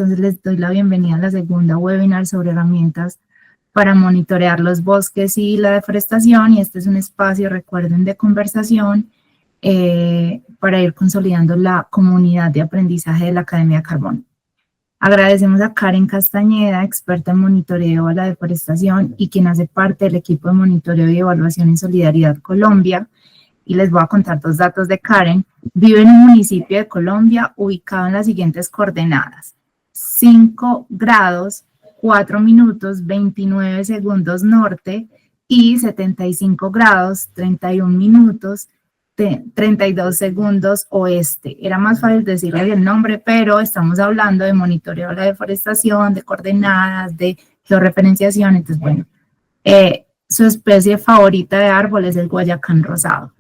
entonces les doy la bienvenida a la segunda webinar sobre herramientas para monitorear los bosques y la deforestación, y este es un espacio, recuerden, de conversación para ir consolidando la comunidad de aprendizaje de la Academia de Carbono. Agradecemos a Karen Castañeda, experta en monitoreo a la deforestación y quien hace parte del equipo de monitoreo y evaluación en Solidaridad Colombia. Y les voy a contar dos datos de Karen. Vive en un municipio de Colombia ubicado en las siguientes coordenadas: 5 grados, 4 minutos, 29 segundos norte y 75 grados, 31 minutos, 32 segundos oeste. Era más fácil decirle el nombre, pero estamos hablando de monitoreo de la deforestación, de coordenadas, de georreferenciación. Entonces, bueno, su especie favorita de árbol es el guayacán rosado.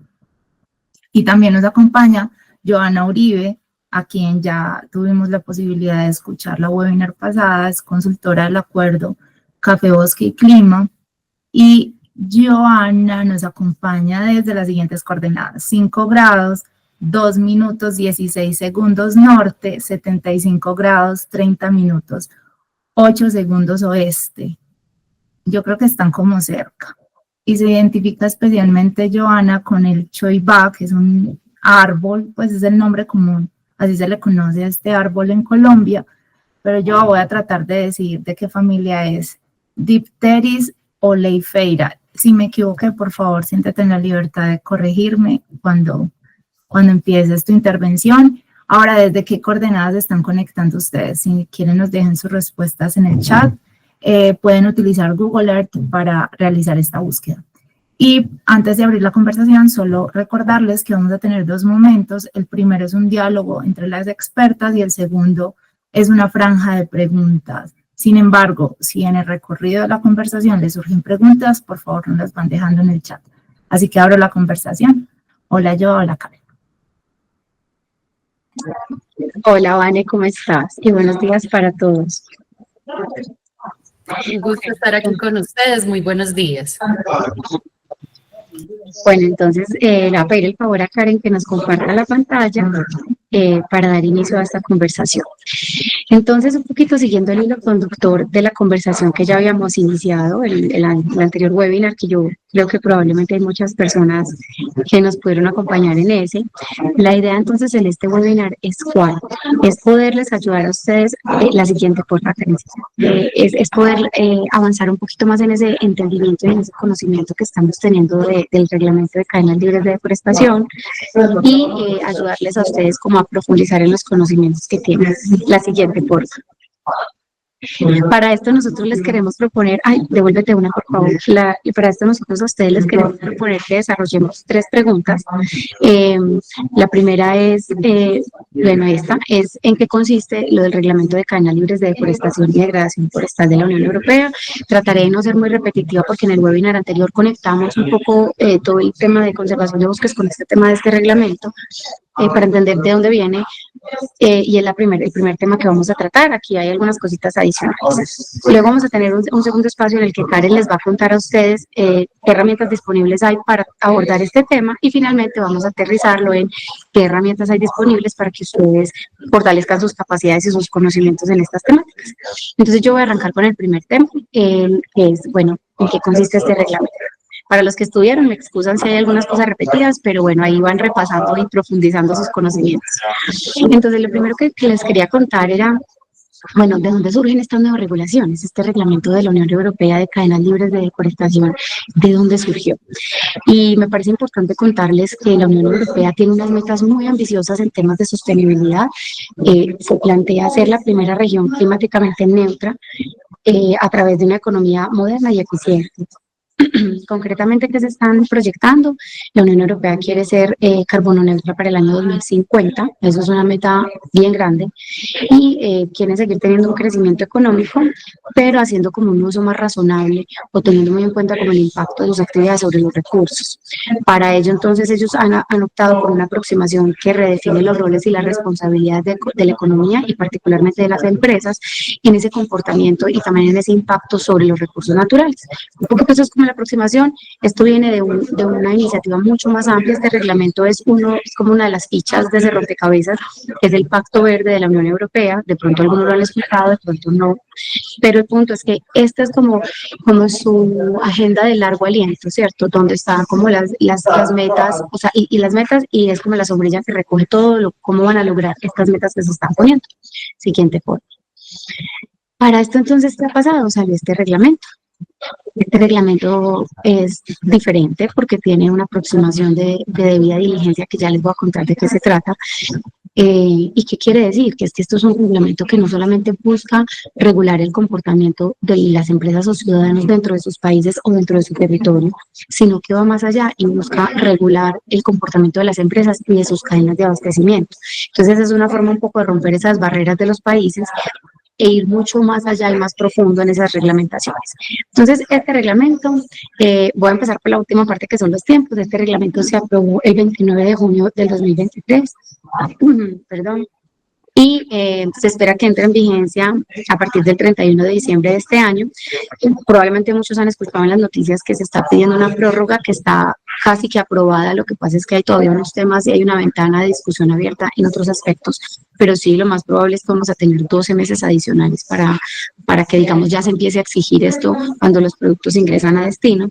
Y también nos acompaña Joana Uribe, a quien ya tuvimos la posibilidad de escuchar la webinar pasada, es consultora del acuerdo Café, Bosque y Clima. Y Joana nos acompaña desde las siguientes coordenadas: 5 grados, 2 minutos, 16 segundos norte, 75 grados, 30 minutos, 8 segundos oeste. Yo creo que están como cerca. Y se identifica especialmente Joana con el choibá, que es un árbol, pues es el nombre común, así se le conoce a este árbol en Colombia, pero yo voy a tratar de decir de qué familia es. Dipteris oleifera. Si me equivoqué, por favor, siéntete en la libertad de corregirme cuando empieces tu intervención. Ahora, ¿desde qué coordenadas están conectando ustedes? Si quieren, nos dejen sus respuestas en el chat. Pueden utilizar Google Earth para realizar esta búsqueda. Y antes de abrir la conversación, solo recordarles que vamos a tener dos momentos. El primero es un diálogo entre las expertas y el segundo es una franja de preguntas. Sin embargo, si en el recorrido de la conversación les surgen preguntas, por favor nos las van dejando en el chat. Así que abro la conversación. Hola, hola, Karen. Hola, Vane, ¿cómo estás? Y buenos días para todos. Un gusto estar aquí con ustedes. Muy buenos días. Bueno, entonces le voy a pedir el favor a Karen que nos comparta la pantalla para dar inicio a esta conversación. Entonces, un poquito siguiendo el hilo conductor de la conversación que ya habíamos iniciado, el anterior webinar, que yo creo que probablemente hay muchas personas que nos pudieron acompañar en ese. La idea entonces en este webinar es cuál, es poderles ayudar a ustedes, la siguiente porfa, Karen, es poder avanzar un poquito más en ese entendimiento y en ese conocimiento que estamos teniendo del reglamento de cadenas libres de deforestación y ayudarles a ustedes como a profundizar en los conocimientos que tienen. La siguiente, por favor. Para esto nosotros les queremos proponer, devuélvete una por favor, para esto nosotros a ustedes les queremos proponer que desarrollemos 3 preguntas. La primera es, bueno, esta es ¿en qué consiste lo del reglamento de cadenas libres de deforestación y degradación forestal de la Unión Europea? Trataré de no ser muy repetitiva porque en el webinar anterior conectamos un poco todo el tema de conservación de bosques con este tema de este reglamento. Para entender de dónde viene, y es el primer tema que vamos a tratar. Aquí hay algunas cositas adicionales. Luego vamos a tener un segundo espacio en el que Karen les va a contar a ustedes qué herramientas disponibles hay para abordar este tema, y finalmente vamos a aterrizarlo en qué herramientas hay disponibles para que ustedes fortalezcan sus capacidades y sus conocimientos en estas temáticas. Entonces yo voy a arrancar con el primer tema, que es, bueno, ¿en qué consiste este reglamento? Para los que estudiaron, me excusan si hay algunas cosas repetidas, pero bueno, ahí van repasando y profundizando sus conocimientos. Entonces, lo primero que les quería contar era, bueno, ¿de dónde surgen estas nuevas regulaciones? Este reglamento de la Unión Europea de cadenas libres de deforestación, ¿de dónde surgió? Y me parece importante contarles que la Unión Europea tiene unas metas muy ambiciosas en temas de sostenibilidad. Se plantea ser la primera región climáticamente neutra a través de una economía moderna y eficiente. Concretamente, ¿qué se están proyectando? La Unión Europea quiere ser carbono neutra para el año 2050, eso es una meta bien grande, y quieren seguir teniendo un crecimiento económico, pero haciendo como un uso más razonable o teniendo muy en cuenta como el impacto de sus actividades sobre los recursos. Para ello, entonces, ellos han optado por una aproximación que redefine los roles y las responsabilidades de la economía y particularmente de las empresas en ese comportamiento y también en ese impacto sobre los recursos naturales. Un poquito eso es como la aproximación, esto viene de una iniciativa mucho más amplia. Este reglamento es como una de las fichas de ese rompecabezas, que es el Pacto Verde de la Unión Europea. De pronto algunos lo han explicado, de pronto no, pero el punto es que esta es como su agenda de largo aliento, ¿cierto? Donde están como las metas, o sea, y las metas, y es como la sombrilla que recoge todo cómo van a lograr estas metas que se están poniendo. Siguiente foto. Para esto entonces, ¿qué ha pasado? Salió este reglamento. Este reglamento es diferente porque tiene una aproximación de debida diligencia que ya les voy a contar de qué se trata. ¿Y qué quiere decir? Que esto es un reglamento que no solamente busca regular el comportamiento de las empresas o ciudadanos dentro de sus países o dentro de su territorio, sino que va más allá y busca regular el comportamiento de las empresas y de sus cadenas de abastecimiento. Entonces es una forma un poco de romper esas barreras de los países e ir mucho más allá y más profundo en esas reglamentaciones. Entonces, este reglamento, voy a empezar por la última parte que son los tiempos. Este reglamento se aprobó el 29 de junio del 2023, perdón, y se espera que entre en vigencia a partir del 31 de diciembre de este año. Probablemente muchos han escuchado en las noticias que se está pidiendo una prórroga que está casi que aprobada. Lo que pasa es que hay todavía unos temas y hay una ventana de discusión abierta en otros aspectos, pero sí, lo más probable es que vamos a tener 12 meses adicionales para que, digamos, ya se empiece a exigir esto cuando los productos ingresan a destino.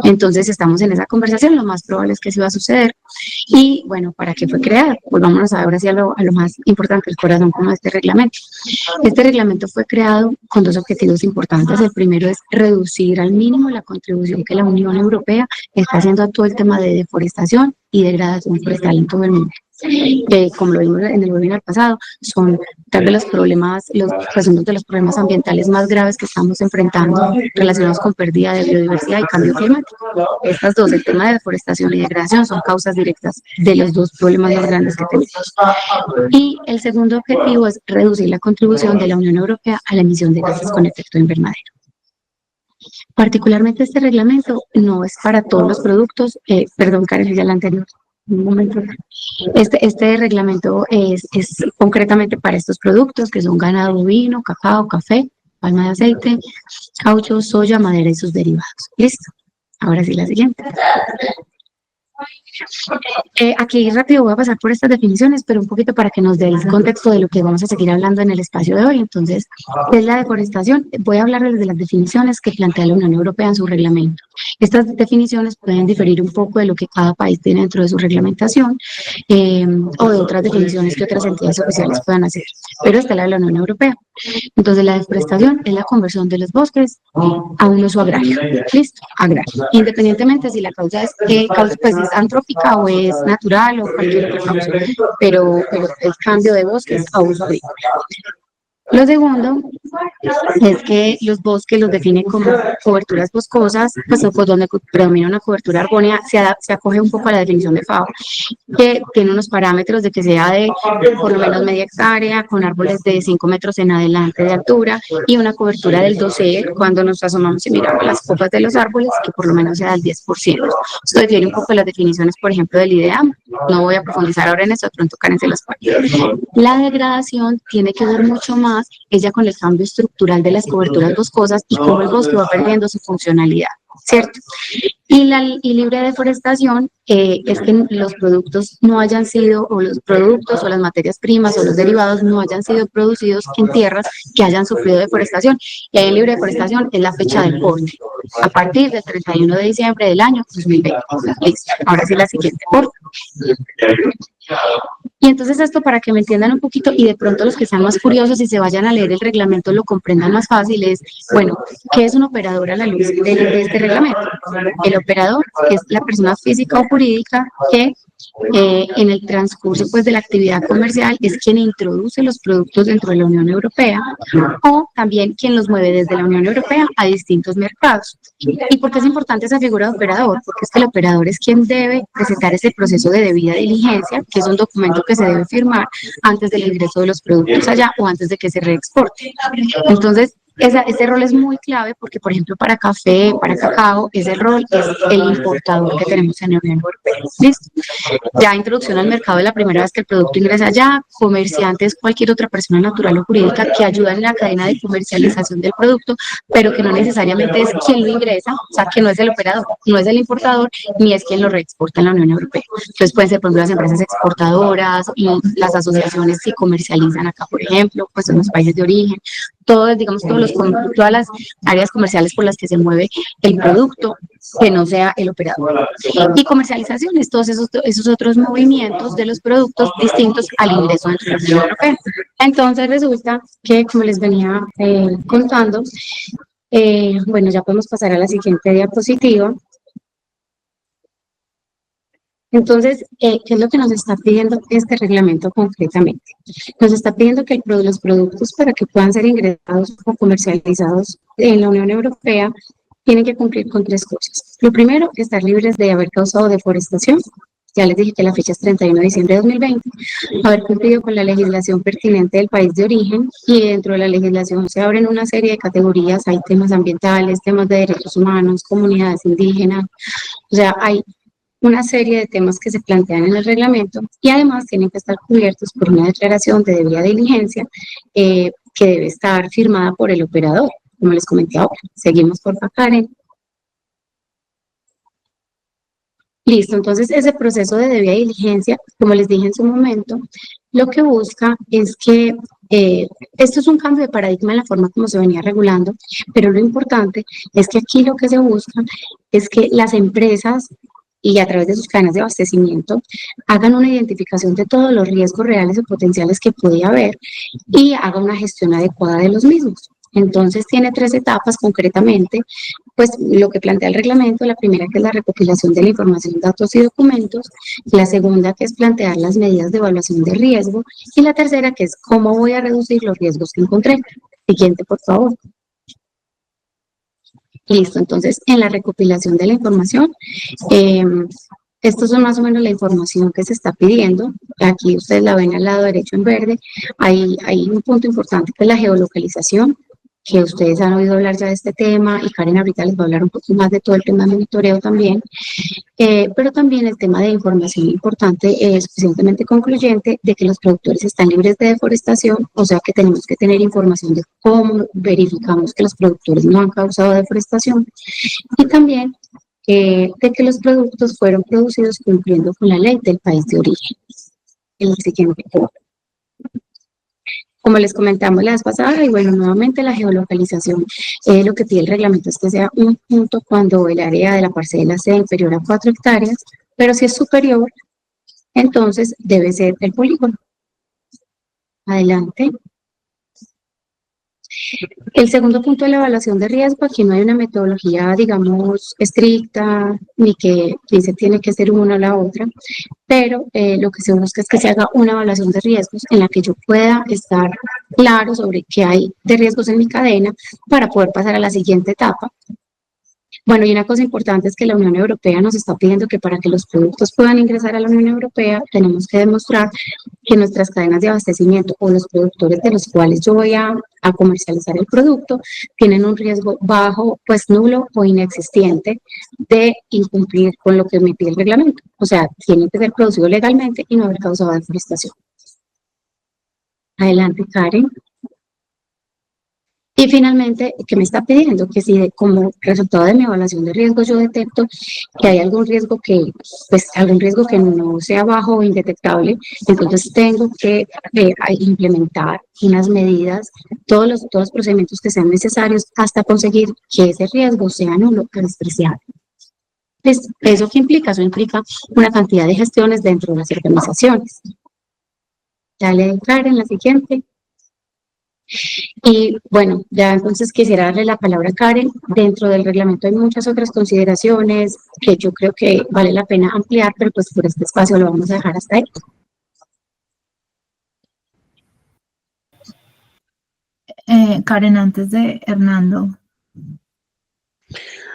Entonces, estamos en esa conversación, lo más probable es que sí va a suceder. Y, bueno, ¿para qué fue creado? Pues vámonos ahora sí a lo más importante, el corazón como este reglamento. Este reglamento fue creado con dos objetivos importantes. El primero es reducir al mínimo la contribución que la Unión Europea está haciendo a todo el tema de deforestación y degradación forestal en todo el mundo. Como lo vimos en el webinar pasado, son tal vez uno de los problemas ambientales más graves que estamos enfrentando relacionados con pérdida de biodiversidad y cambio climático. Estas dos, el tema de deforestación y degradación, son causas directas de los dos problemas más grandes que tenemos. Y el segundo objetivo es reducir la contribución de la Unión Europea a la emisión de gases con efecto invernadero. Particularmente este reglamento no es para todos los productos, perdón, Karen, ya la anterior. Un momento. Este reglamento es concretamente para estos productos que son ganado bovino, cacao, café, palma de aceite, caucho, soya, madera y sus derivados. Listo. Ahora sí, la siguiente. Aquí rápido voy a pasar por estas definiciones, pero un poquito para que nos dé el contexto de lo que vamos a seguir hablando en el espacio de hoy. Entonces, ¿qué es la deforestación? Voy a hablarles de las definiciones que plantea la Unión Europea en su reglamento. Estas definiciones pueden diferir un poco de lo que cada país tiene dentro de su reglamentación o de otras definiciones que otras entidades oficiales puedan hacer, pero esta es la de la Unión Europea. Entonces, la deforestación es la conversión de los bosques a un uso agrario. ¿Listo? Agrario. Independientemente si la causa es antrópica o es natural o cualquier otra causa, pero el cambio de bosques a uso agrícola. Lo segundo es que los bosques los definen como coberturas boscosas, pues donde predomina una cobertura arbórea, se acoge un poco a la definición de FAO, que tiene unos parámetros de que sea de por lo menos media hectárea, con árboles de 5 metros en adelante de altura y una cobertura del dosel cuando nos asomamos y miramos las copas de los árboles, que por lo menos sea del 10%. Esto define un poco las definiciones, por ejemplo, del IDEAM. No voy a profundizar ahora en eso, de pronto Karen se las puede. La degradación tiene que ver mucho más ella con el cambio estructural de las coberturas boscosas y cómo el bosque va perdiendo su funcionalidad, ¿cierto? Y libre deforestación es que los productos no hayan sido, o los productos o las materias primas o los derivados no hayan sido producidos en tierras que hayan sufrido deforestación. Y ahí en libre deforestación es la fecha del corte, a partir del 31 de diciembre del año 2020. Listo. Ahora sí la siguiente, por favor. Y entonces esto, para que me entiendan un poquito y de pronto los que sean más curiosos y se vayan a leer el reglamento lo comprendan más fácil, es, bueno, ¿qué es un operador a la luz de este reglamento? El operador es la persona física o jurídica que en el transcurso pues de la actividad comercial es quien introduce los productos dentro de la Unión Europea o también quien los mueve desde la Unión Europea a distintos mercados. ¿Y por qué es importante esa figura de operador? Porque es que el operador es quien debe presentar ese proceso de debida diligencia, que es un documento que se debe firmar antes del ingreso de los productos allá o antes de que se reexporte. Entonces, ese rol es muy clave porque, por ejemplo, para café, para cacao, ese rol es el importador que tenemos en la Unión Europea. ¿Listo? Ya introducción al mercado es la primera vez que el producto ingresa allá, comerciantes, cualquier otra persona natural o jurídica que ayuda en la cadena de comercialización del producto, pero que no necesariamente es quien lo ingresa, o sea, que no es el operador, no es el importador, ni es quien lo reexporta en la Unión Europea. Entonces pueden ser, por ejemplo, las empresas exportadoras y las asociaciones que comercializan acá, por ejemplo, pues en los países de origen, todos, digamos, todas las áreas comerciales por las que se mueve el producto, que no sea el operador. Y comercializaciones, todos esos otros movimientos de los productos distintos al ingreso dentro de la Unión Europea. Entonces resulta que, como les venía contando, bueno, ya podemos pasar a la siguiente diapositiva. Entonces, ¿qué es lo que nos está pidiendo este reglamento concretamente? Nos está pidiendo que los productos para que puedan ser ingresados o comercializados en la Unión Europea tienen que cumplir con 3 cosas. Lo primero, estar libres de haber causado deforestación. Ya les dije que la fecha es 31 de diciembre de 2020, haber cumplido con la legislación pertinente del país de origen y dentro de la legislación se abren una serie de categorías, hay temas ambientales, temas de derechos humanos, comunidades indígenas, o sea, hay una serie de temas que se plantean en el reglamento y además tienen que estar cubiertos por una declaración de debida diligencia que debe estar firmada por el operador, como les comenté ahora. Seguimos, por favor, Karen. Listo, entonces ese proceso de debida diligencia, como les dije en su momento, lo que busca es que esto es un cambio de paradigma en la forma como se venía regulando, pero lo importante es que aquí lo que se busca es que las empresas y a través de sus cadenas de abastecimiento hagan una identificación de todos los riesgos reales o potenciales que podía haber y hagan una gestión adecuada de los mismos. Entonces tiene 3 etapas concretamente, pues lo que plantea el reglamento, la primera que es la recopilación de la información, datos y documentos, la segunda que es plantear las medidas de evaluación de riesgo y la tercera que es cómo voy a reducir los riesgos que encontré. Siguiente, por favor. Listo, entonces en la recopilación de la información, estos son más o menos la información que se está pidiendo. Aquí ustedes la ven al lado derecho en verde. Hay un punto importante que es la geolocalización, que ustedes han oído hablar ya de este tema y Karen ahorita les va a hablar un poco más de todo el tema de monitoreo también. Pero también el tema de información importante es suficientemente concluyente de que los productores están libres de deforestación, o sea que tenemos que tener información de cómo verificamos que los productores no han causado deforestación y también de que los productos fueron producidos cumpliendo con la ley del país de origen. El siguiente punto. Como les comentamos la vez pasada, y bueno, nuevamente la geolocalización, lo que pide el reglamento es que sea un punto cuando el área de la parcela sea inferior a 4 hectáreas, pero si es superior, entonces debe ser el polígono. Adelante. El segundo punto es la evaluación de riesgo. Aquí no hay una metodología, digamos, estricta, ni que dice tiene que ser una o la otra, pero lo que se busca es que se haga una evaluación de riesgos en la que yo pueda estar claro sobre qué hay de riesgos en mi cadena para poder pasar a la siguiente etapa. Bueno, y una cosa importante es que la Unión Europea nos está pidiendo que para que los productos puedan ingresar a la Unión Europea tenemos que demostrar que nuestras cadenas de abastecimiento o los productores de los cuales yo voy a comercializar el producto tienen un riesgo bajo, pues nulo o inexistente de incumplir con lo que me pide el reglamento. O sea, tiene que ser producido legalmente y no haber causado deforestación. Adelante, Karen. Y finalmente, ¿qué me está pidiendo? Que si como resultado de mi evaluación de riesgos yo detecto que hay algún riesgo que, pues algún riesgo que no sea bajo o indetectable, entonces tengo que implementar unas medidas, todos los procedimientos que sean necesarios hasta conseguir que ese riesgo sea nulo o despreciable. Pues, ¿eso qué implica? Eso implica una cantidad de gestiones dentro de las organizaciones. Dale, Karen, la siguiente. Y bueno, ya entonces quisiera darle la palabra a Karen. Dentro del reglamento hay muchas otras consideraciones que yo creo que vale la pena ampliar, pero pues por este espacio lo vamos a dejar hasta ahí. Karen, antes de Hernando.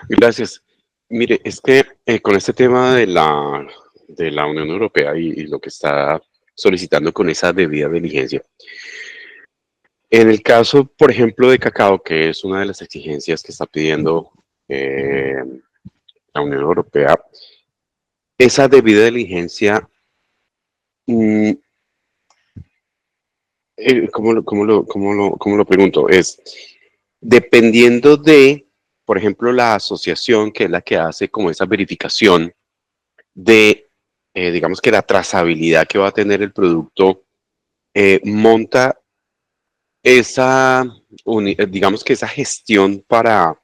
Gracias. Mire, es que con este tema de la Unión Europea y lo que está solicitando con esa debida diligencia, En el caso, por ejemplo, de cacao, que es una de las exigencias que está pidiendo la Unión Europea, esa debida diligencia, mm, ¿cómo lo pregunto? Es dependiendo de, por ejemplo, la asociación que es la que hace como esa verificación de, digamos que la trazabilidad que va a tener el producto, monta esa, digamos que esa gestión para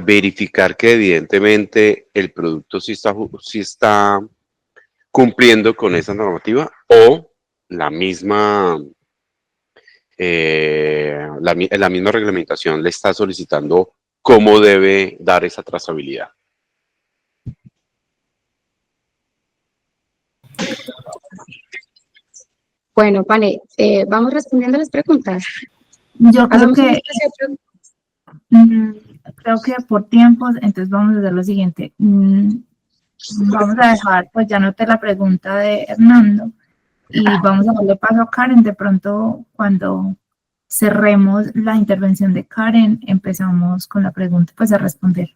verificar que evidentemente el producto sí está cumpliendo con esa normativa o la misma, la misma reglamentación le está solicitando cómo debe dar esa trazabilidad. Bueno, vale, vamos respondiendo las preguntas. Yo creo Hacemos una que, especie de pregunta. creo que por tiempos, entonces vamos a hacer lo siguiente. Vamos a dejar, pues ya noté la pregunta de Hernando y vamos a darle paso a Karen. De pronto, cuando cerremos la intervención de Karen, empezamos con la pregunta, pues a responder.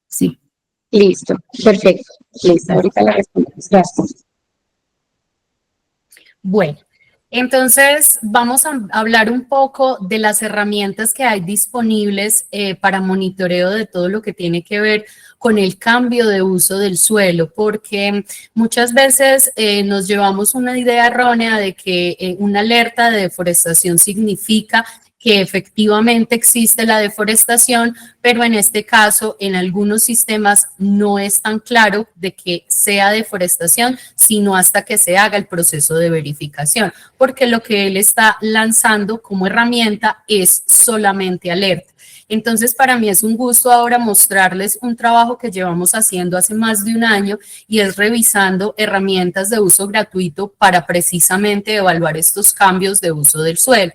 Sí. Listo, perfecto. Listo, ahorita la respondemos. Gracias. Bueno, entonces vamos a hablar un poco de las herramientas que hay disponibles para monitoreo de todo lo que tiene que ver con el cambio de uso del suelo, porque muchas veces nos llevamos una idea errónea de que una alerta de deforestación significa que efectivamente existe la deforestación, pero en este caso, en algunos sistemas no es tan claro de que sea deforestación, sino hasta que se haga el proceso de verificación, porque lo que él está lanzando como herramienta es solamente alerta. Entonces, para mí es un gusto ahora mostrarles un trabajo que llevamos haciendo hace más de un año y es revisando herramientas de uso gratuito para precisamente evaluar estos cambios de uso del suelo.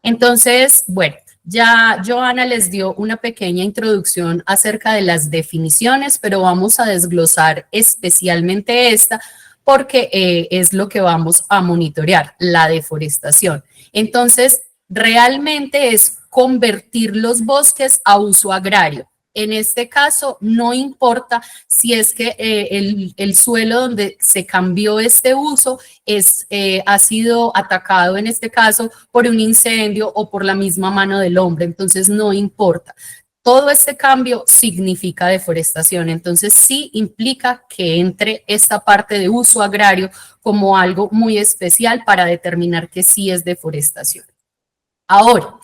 Entonces, bueno, ya Joana les dio una pequeña introducción acerca de las definiciones, pero vamos a desglosar especialmente esta porque es lo que vamos a monitorear, la deforestación. Entonces, realmente es convertir los bosques a uso agrario. En este caso, no importa si es que el suelo donde se cambió este uso ha sido atacado en este caso por un incendio o por la misma mano del hombre, entonces no importa. Todo este cambio significa deforestación, entonces sí implica que entre esta parte de uso agrario como algo muy especial para determinar que sí es deforestación. Ahora,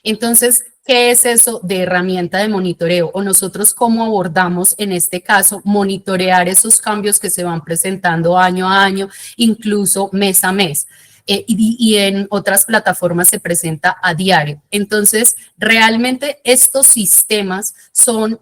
entonces, ¿qué es eso de herramienta de monitoreo? O nosotros cómo abordamos en este caso monitorear esos cambios que se van presentando año a año, incluso mes a mes. Y en otras plataformas se presenta a diario. Entonces, realmente estos sistemas son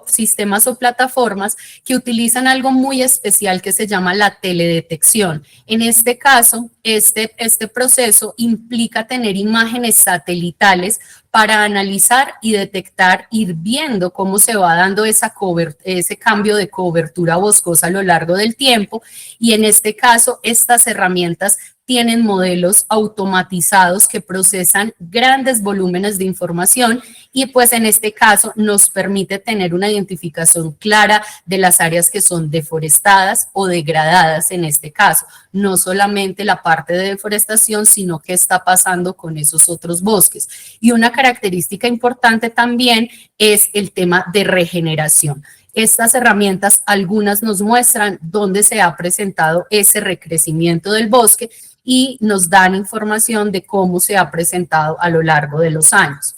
sistemas o plataformas que utilizan algo muy especial que se llama la teledetección. En este caso, este proceso implica tener imágenes satelitales para analizar y detectar, ir viendo cómo se va dando ese cambio de cobertura boscosa a lo largo del tiempo. Y en este caso, estas herramientas tienen modelos automatizados que procesan grandes volúmenes de información y pues en este caso nos permite tener una identificación clara de las áreas que son deforestadas o degradadas en este caso. No solamente la parte de deforestación, sino qué está pasando con esos otros bosques. Y una característica importante también es el tema de regeneración. Estas herramientas, algunas nos muestran dónde se ha presentado ese recrecimiento del bosque y nos dan información de cómo se ha presentado a lo largo de los años.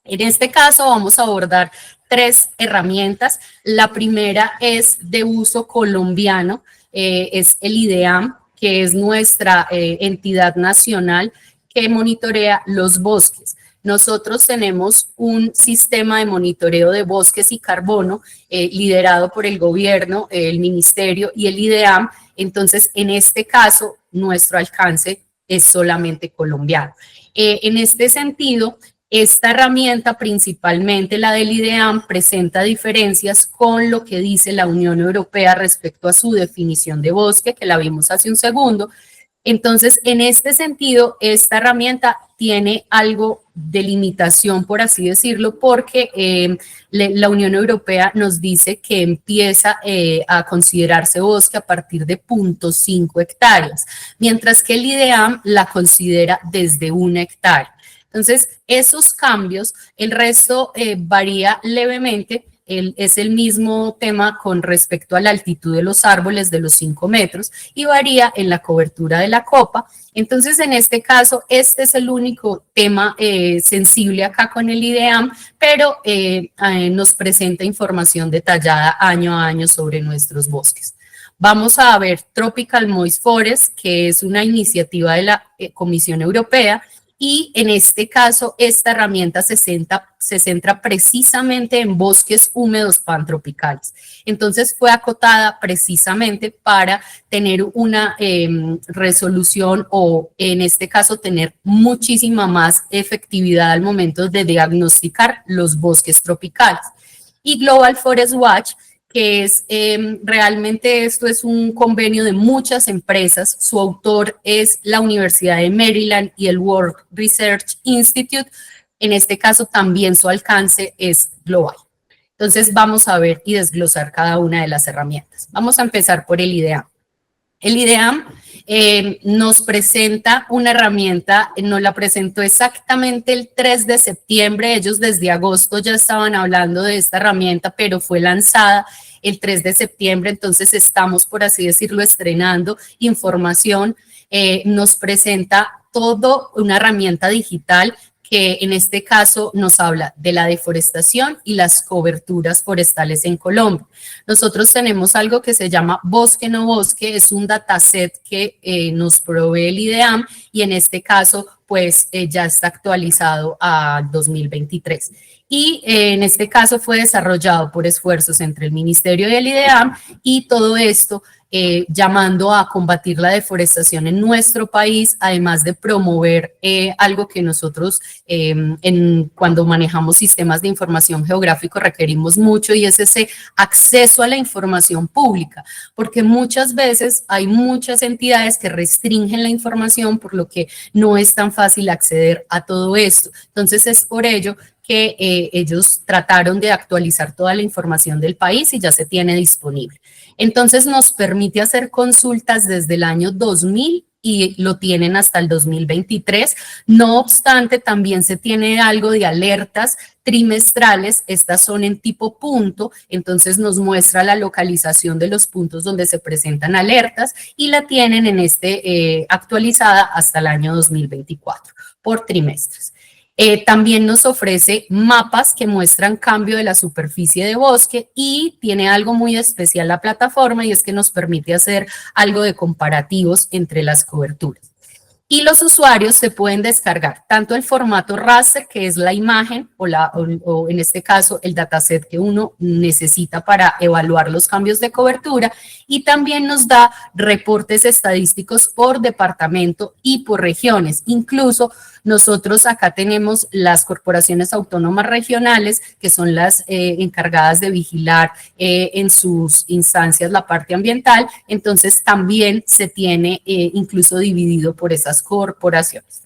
En este caso vamos a abordar 3 herramientas. La primera es de uso colombiano, es el IDEAM, que es nuestra entidad nacional que monitorea los bosques. Nosotros tenemos un sistema de monitoreo de bosques y carbono liderado por el gobierno, el ministerio y el IDEAM. Entonces, en este caso, nuestro alcance es solamente colombiano. En este sentido, esta herramienta, principalmente la del IDEAM, presenta diferencias con lo que dice la Unión Europea respecto a su definición de bosque, que la vimos hace un segundo, Entonces, en este sentido, esta herramienta tiene algo de limitación, por así decirlo, porque la Unión Europea nos dice que empieza a considerarse bosque a partir de 0.5 hectáreas, mientras que el IDEAM la considera desde 1 hectárea. Entonces, esos cambios, el resto varía levemente. Es el mismo tema con respecto a la altitud de los árboles de los 5 metros y varía en la cobertura de la copa. Entonces, en este caso, este es el único tema sensible acá con el IDEAM, pero nos presenta información detallada año a año sobre nuestros bosques. Vamos a ver Tropical Moist Forest, que es una iniciativa de la Comisión Europea, y en este caso, esta herramienta se centra precisamente en bosques húmedos pantropicales. Entonces, fue acotada precisamente para tener una resolución o, en este caso, tener muchísima más efectividad al momento de diagnosticar los bosques tropicales. Y Global Forest Watch, que es realmente esto es un convenio de muchas empresas. Su autor es la Universidad de Maryland y el World Research Institute. En este caso también su alcance es global. Entonces vamos a ver y desglosar cada una de las herramientas. Vamos a empezar por el IDEAM. El IDEAM nos presenta una herramienta, nos la presentó exactamente el 3 de septiembre, ellos desde agosto ya estaban hablando de esta herramienta, pero fue lanzada el 3 de septiembre, entonces estamos, por así decirlo, estrenando información. Nos presenta todo una herramienta digital que en este caso nos habla de la deforestación y las coberturas forestales en Colombia. Nosotros tenemos algo que se llama Bosque No Bosque, es un dataset que nos provee el IDEAM y en este caso pues ya está actualizado a 2023. Y en este caso fue desarrollado por esfuerzos entre el Ministerio y el IDEAM y todo esto llamando a combatir la deforestación en nuestro país, además de promover algo que nosotros cuando manejamos sistemas de información geográfico requerimos mucho y es ese acceso a la información pública, porque muchas veces hay muchas entidades que restringen la información por lo que no es tan fácil acceder a todo esto. Entonces es por ello que ellos trataron de actualizar toda la información del país y ya se tiene disponible. Entonces nos permite hacer consultas desde el año 2000 y lo tienen hasta el 2023. No obstante, también se tiene algo de alertas trimestrales, estas son en tipo punto, entonces nos muestra la localización de los puntos donde se presentan alertas y la tienen en actualizada hasta el año 2024 por trimestres. También nos ofrece mapas que muestran cambio de la superficie de bosque y tiene algo muy especial la plataforma y es que nos permite hacer algo de comparativos entre las coberturas. Y los usuarios se pueden descargar tanto el formato raster, que es la imagen, o en este caso el dataset que uno necesita para evaluar los cambios de cobertura, y también nos da reportes estadísticos por departamento y por regiones. Incluso nosotros acá tenemos las corporaciones autónomas regionales, que son las encargadas de vigilar en sus instancias la parte ambiental, entonces también se tiene incluso dividido por esas corporaciones.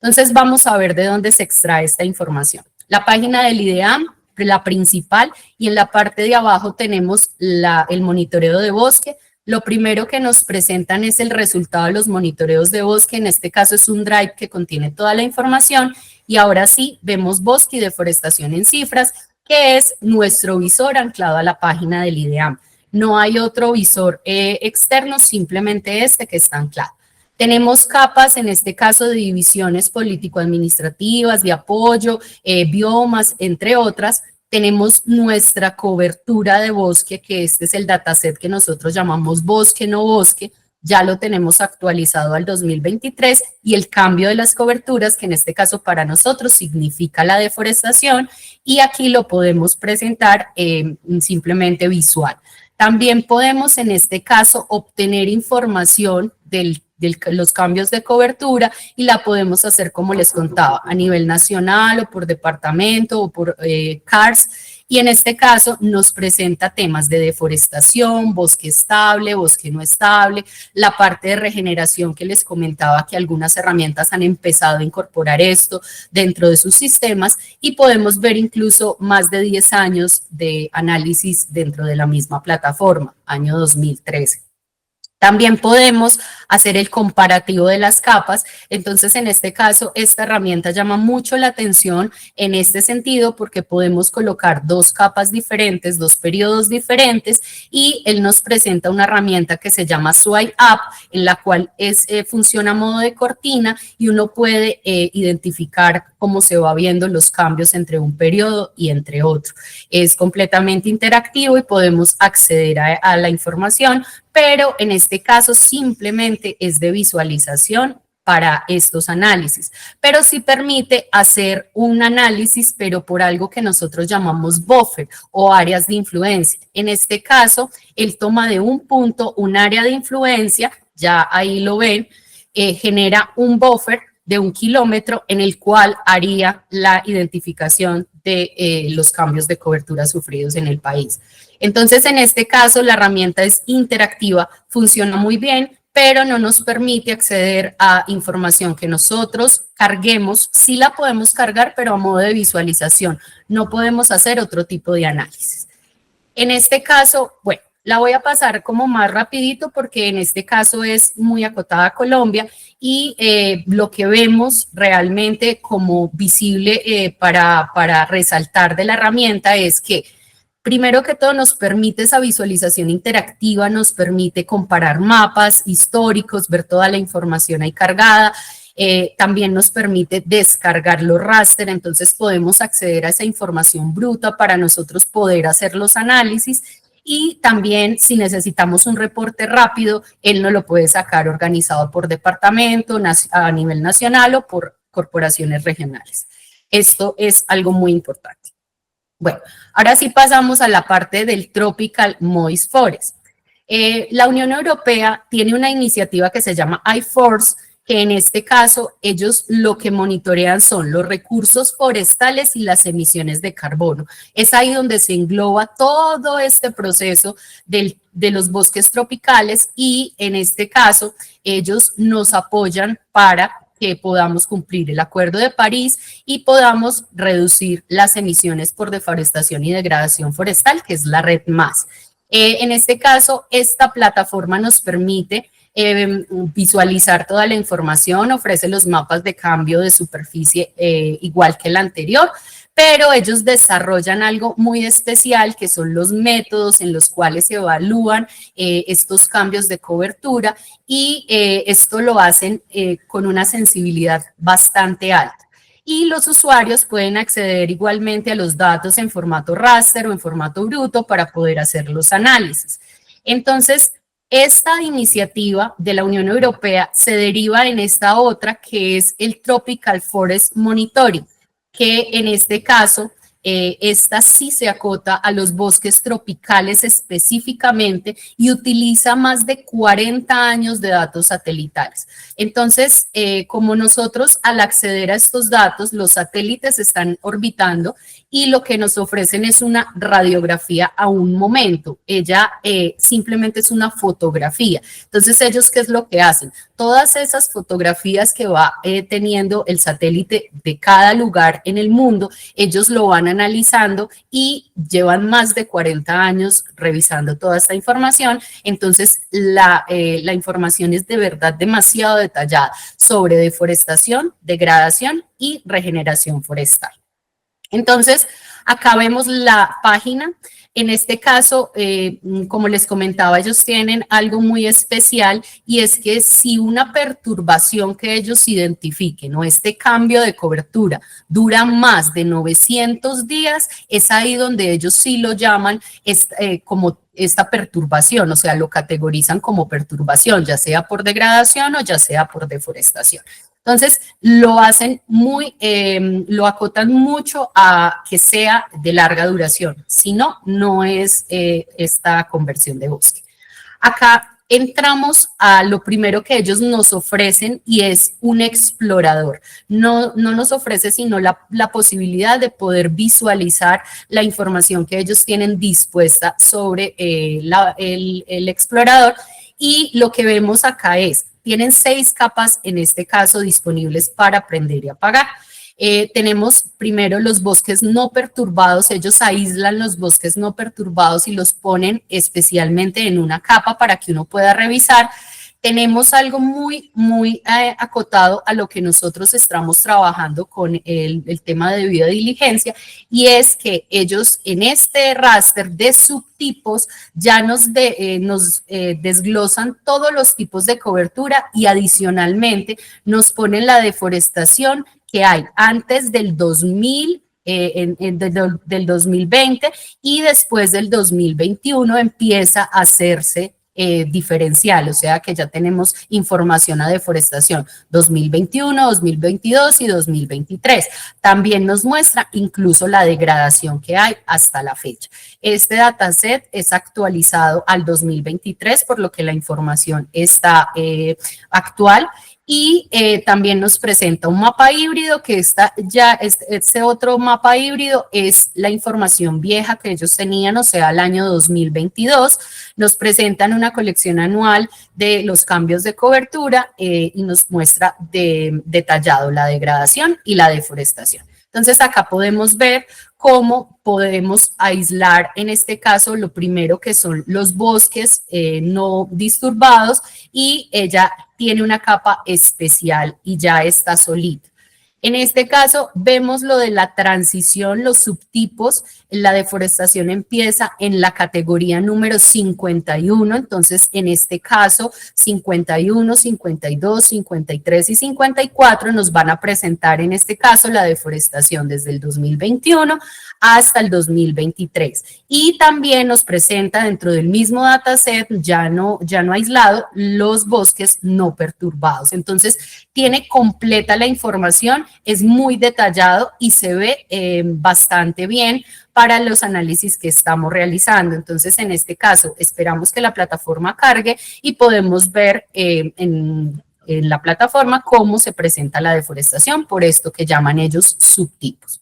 Entonces vamos a ver de dónde se extrae esta información. La página del IDEAM, la principal, y en la parte de abajo tenemos el monitoreo de bosque. Lo primero que nos presentan es el resultado de los monitoreos de bosque, en este caso es un drive que contiene toda la información y ahora sí vemos bosque y deforestación en cifras, que es nuestro visor anclado a la página del IDEAM. No hay otro visor externo, simplemente este que está anclado. Tenemos capas, en este caso de divisiones político-administrativas, de apoyo, biomas, entre otras. Tenemos nuestra cobertura de bosque, que este es el dataset que nosotros llamamos Bosque No Bosque, ya lo tenemos actualizado al 2023 y el cambio de las coberturas, que en este caso para nosotros significa la deforestación, y aquí lo podemos presentar simplemente visual. También podemos en este caso obtener información de los cambios de cobertura y la podemos hacer, como les contaba, a nivel nacional o por departamento o por CARS, y en este caso nos presenta temas de deforestación, bosque estable, bosque no estable, la parte de regeneración que les comentaba que algunas herramientas han empezado a incorporar esto dentro de sus sistemas y podemos ver incluso más de 10 años de análisis dentro de la misma plataforma, año 2013. También podemos hacer el comparativo de las capas, entonces en este caso esta herramienta llama mucho la atención en este sentido porque podemos colocar dos capas diferentes, dos periodos diferentes y él nos presenta una herramienta que se llama Swipe Up, en la cual funciona a modo de cortina y uno puede identificar cómo se va viendo los cambios entre un periodo y entre otro. Es completamente interactivo y podemos acceder a la información, pero en este caso simplemente es de visualización para estos análisis, pero sí permite hacer un análisis, pero por algo que nosotros llamamos buffer o áreas de influencia. En este caso, él toma de un punto un área de influencia, ya ahí lo ven, genera un buffer de 1 kilómetro en el cual haría la identificación de los cambios de cobertura sufridos en el país. Entonces, en este caso, la herramienta es interactiva, funciona muy bien, pero no nos permite acceder a información que nosotros carguemos. Sí la podemos cargar, pero a modo de visualización. No podemos hacer otro tipo de análisis. En este caso, bueno, la voy a pasar como más rapidito porque en este caso es muy acotada a Colombia y lo que vemos realmente como visible para resaltar de la herramienta es que primero que todo nos permite esa visualización interactiva, nos permite comparar mapas históricos, ver toda la información ahí cargada, también nos permite descargar los raster, entonces podemos acceder a esa información bruta para nosotros poder hacer los análisis y también si necesitamos un reporte rápido, él nos lo puede sacar organizado por departamento, a nivel nacional o por corporaciones regionales. Esto es algo muy importante. Bueno, ahora sí pasamos a la parte del Tropical Moist Forest. La Unión Europea tiene una iniciativa que se llama iForest, que en este caso ellos lo que monitorean son los recursos forestales y las emisiones de carbono. Es ahí donde se engloba todo este proceso de los bosques tropicales y en este caso ellos nos apoyan para que podamos cumplir el Acuerdo de París y podamos reducir las emisiones por deforestación y degradación forestal, que es la red MAS. En este caso, esta plataforma nos permite visualizar toda la información, ofrece los mapas de cambio de superficie igual que el anterior, pero ellos desarrollan algo muy especial que son los métodos en los cuales se evalúan estos cambios de cobertura y esto lo hacen con una sensibilidad bastante alta. Y los usuarios pueden acceder igualmente a los datos en formato raster o en formato bruto para poder hacer los análisis. Entonces, esta iniciativa de la Unión Europea se deriva en esta otra que es el Tropical Forest Monitoring, que en este caso, esta sí se acota a los bosques tropicales específicamente y utiliza más de 40 años de datos satelitales. Entonces, como nosotros al acceder a estos datos, los satélites están orbitando y lo que nos ofrecen es una radiografía a un momento. Ella simplemente es una fotografía. Entonces, ellos, ¿qué es lo que hacen? Todas esas fotografías que va teniendo el satélite de cada lugar en el mundo, ellos lo van analizando y llevan más de 40 años revisando toda esta información. Entonces, la información es de verdad demasiado detallada sobre deforestación, degradación y regeneración forestal. Entonces, acá vemos la página. En este caso, como les comentaba, ellos tienen algo muy especial y es que si una perturbación que ellos identifiquen o este cambio de cobertura dura más de 900 días, es ahí donde ellos sí lo llaman como esta perturbación, o sea, lo categorizan como perturbación, ya sea por degradación o ya sea por deforestación. Entonces, lo hacen lo acotan mucho a que sea de larga duración, si no, no es esta conversión de bosque. Acá entramos a lo primero que ellos nos ofrecen y es un explorador. No nos ofrece sino la posibilidad de poder visualizar la información que ellos tienen dispuesta sobre el explorador, y lo que vemos acá tienen 6 capas en este caso disponibles para prender y apagar. Tenemos primero los bosques no perturbados. Ellos aíslan los bosques no perturbados y los ponen especialmente en una capa para que uno pueda revisar. Tenemos algo muy acotado a lo que nosotros estamos trabajando con el tema de debida diligencia, y es que ellos en este raster de subtipos ya nos desglosan todos los tipos de cobertura, y adicionalmente nos ponen la deforestación que hay antes del 2000, del 2020, y después del 2021 empieza a hacerse diferencial, o sea que ya tenemos información a deforestación 2021, 2022 y 2023. También nos muestra incluso la degradación que hay hasta la fecha. Este dataset es actualizado al 2023, por lo que la información está actual. Y también nos presenta un mapa híbrido, que este otro mapa híbrido es la información vieja que ellos tenían, o sea, el año 2022. Nos presentan una colección anual de los cambios de cobertura y nos muestra detallado la degradación y la deforestación. Entonces acá podemos ver cómo podemos aislar en este caso lo primero que son los bosques no disturbados, y ella tiene una capa especial y ya está solita. En este caso vemos lo de la transición, los subtipos. La deforestación empieza en la categoría número 51, entonces en este caso 51, 52, 53 y 54 nos van a presentar en este caso la deforestación desde el 2021 hasta el 2023. Y también nos presenta dentro del mismo dataset, ya no aislado, los bosques no perturbados. Entonces tiene completa la información, es muy detallado y se ve bastante bien para los análisis que estamos realizando. Entonces, en este caso, esperamos que la plataforma cargue y podemos ver en la plataforma cómo se presenta la deforestación, por esto que llaman ellos subtipos.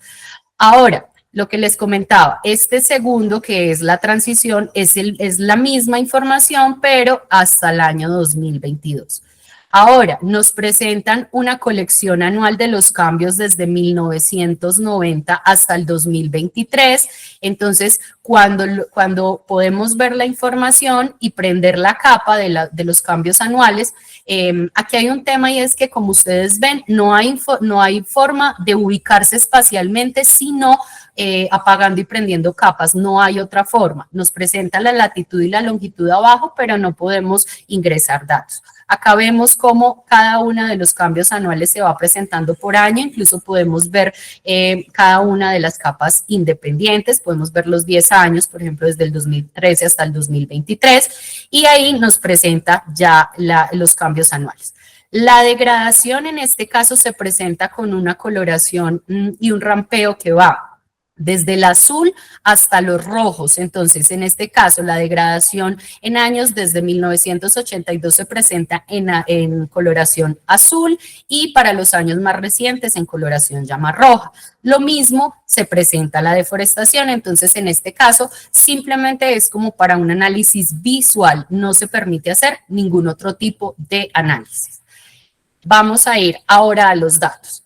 Ahora, lo que les comentaba, este segundo, que es la transición, es la misma información, pero hasta el año 2022. Ahora, nos presentan una colección anual de los cambios desde 1990 hasta el 2023. Entonces, cuando podemos ver la información y prender la capa de los cambios anuales, aquí hay un tema, y es que, como ustedes ven, no hay forma de ubicarse espacialmente, sino apagando y prendiendo capas. No hay otra forma. Nos presenta la latitud y la longitud abajo, pero no podemos ingresar datos. Acá vemos cómo cada uno de los cambios anuales se va presentando por año. Incluso podemos ver cada una de las capas independientes. Podemos ver los 10 años, por ejemplo, desde el 2013 hasta el 2023. Y ahí nos presenta ya los cambios anuales. La degradación en este caso se presenta con una coloración y un rampeo que va desde el azul hasta los rojos. Entonces, en este caso, la degradación en años desde 1982 se presenta en coloración azul, y para los años más recientes en coloración llama roja. Lo mismo se presenta la deforestación. Entonces, en este caso, simplemente es como para un análisis visual, no se permite hacer ningún otro tipo de análisis. Vamos a ir ahora a los datos.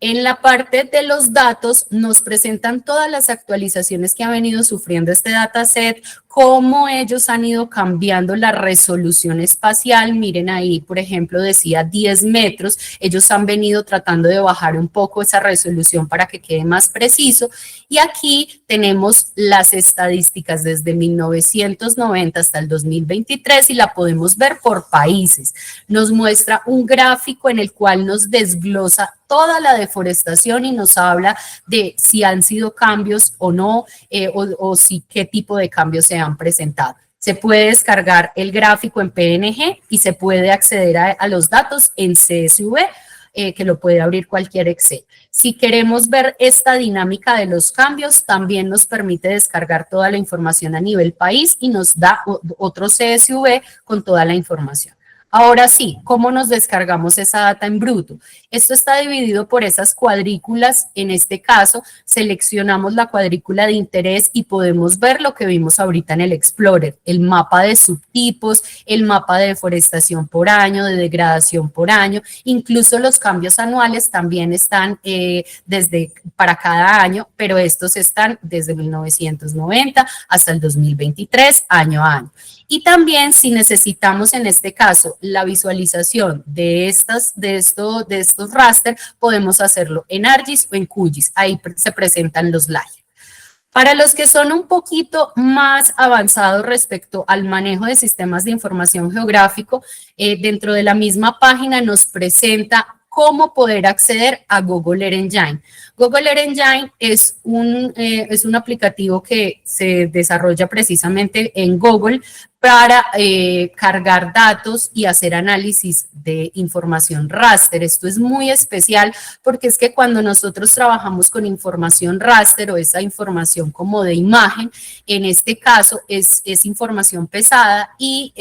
En la parte de los datos nos presentan todas las actualizaciones que ha venido sufriendo este dataset, cómo ellos han ido cambiando la resolución espacial. Miren ahí, por ejemplo, decía 10 metros. Ellos han venido tratando de bajar un poco esa resolución para que quede más preciso. Y aquí tenemos las estadísticas desde 1990 hasta el 2023 y la podemos ver por países. Nos muestra un gráfico en el cual nos desglosa toda la deforestación y nos habla de si han sido cambios o no, o si qué tipo de cambios se han presentado. Se puede descargar el gráfico en PNG y se puede acceder a los datos en CSV. que lo puede abrir cualquier Excel. Si queremos ver esta dinámica de los cambios, también nos permite descargar toda la información a nivel país y nos da otro CSV con toda la información. Ahora sí, ¿cómo nos descargamos esa data en bruto? Esto está dividido por esas cuadrículas. En este caso, seleccionamos la cuadrícula de interés y podemos ver lo que vimos ahorita en el Explorer, el mapa de subtipos, el mapa de deforestación por año, de degradación por año, incluso los cambios anuales también están para cada año, pero estos están desde 1990 hasta el 2023, año a año. Y también si necesitamos en este caso la visualización de estos raster, podemos hacerlo en ArcGIS o en QGIS, ahí se presentan los layers. Para los que son un poquito más avanzados respecto al manejo de sistemas de información geográfico, dentro de la misma página nos presenta cómo poder acceder a Google Earth Engine. Google Earth Engine es un aplicativo que se desarrolla precisamente en Google para cargar datos y hacer análisis de información raster. Esto es muy especial porque es que cuando nosotros trabajamos con información raster o esa información como de imagen, en este caso es información pesada y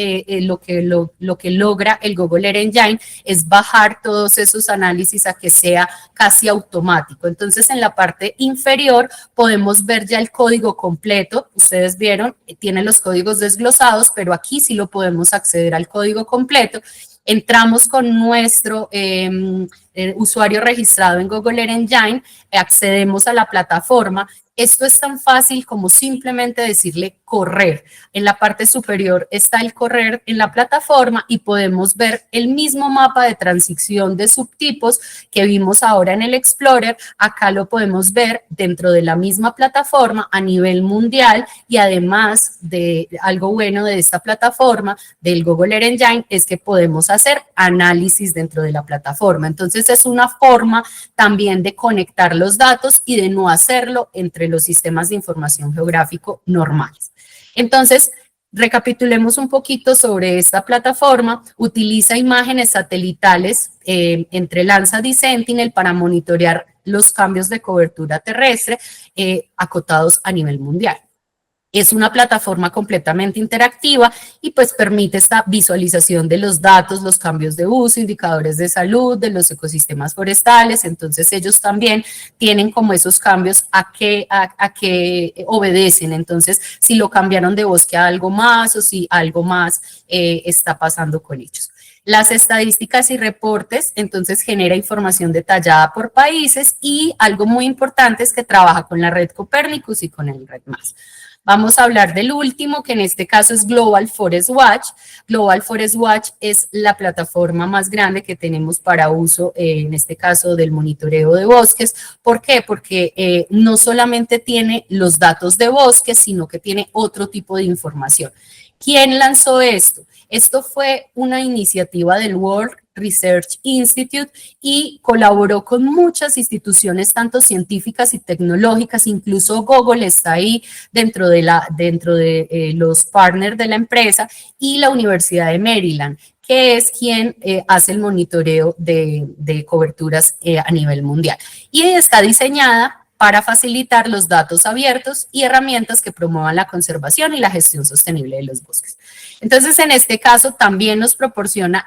lo que logra el Google Earth Engine es bajar todos esos análisis a que sea casi automático. Entonces, en la parte inferior podemos ver ya el código completo. Ustedes vieron, tiene los códigos desglosados, pero aquí sí lo podemos acceder al código completo. Entramos con nuestro usuario registrado en Google Earth Engine, accedemos a la plataforma. Esto es tan fácil como simplemente decirle correr. En la parte superior está el correr en la plataforma y podemos ver el mismo mapa de transición de subtipos que vimos ahora en el Explorer. Acá lo podemos ver dentro de la misma plataforma a nivel mundial y además de algo bueno de esta plataforma del Google Earth Engine es que podemos hacer análisis dentro de la plataforma. Entonces es una forma también de conectar los datos y de no hacerlo entre los sistemas de información geográfico normales. Entonces, recapitulemos un poquito sobre esta plataforma. Utiliza imágenes satelitales entre Landsat y Sentinel para monitorear los cambios de cobertura terrestre acotados a nivel mundial. Es una plataforma completamente interactiva y pues permite esta visualización de los datos, los cambios de uso, indicadores de salud, de los ecosistemas forestales. Entonces ellos también tienen como esos cambios a qué obedecen. Entonces si lo cambiaron de bosque a algo más o si algo más está pasando con ellos. Las estadísticas y reportes, entonces genera información detallada por países y algo muy importante es que trabaja con la red Copernicus y con el RedMass. Vamos a hablar del último, que en este caso es Global Forest Watch. Global Forest Watch es la plataforma más grande que tenemos para uso, en este caso, del monitoreo de bosques. ¿Por qué? Porque no solamente tiene los datos de bosques, sino que tiene otro tipo de información. ¿Quién lanzó esto? Esto fue una iniciativa del World Research Institute y colaboró con muchas instituciones, tanto científicas y tecnológicas, incluso Google está ahí dentro de los partners de la empresa y la Universidad de Maryland, que es quien hace el monitoreo de coberturas a nivel mundial. Y está diseñada para facilitar los datos abiertos y herramientas que promuevan la conservación y la gestión sostenible de los bosques. Entonces, en este caso, también nos proporciona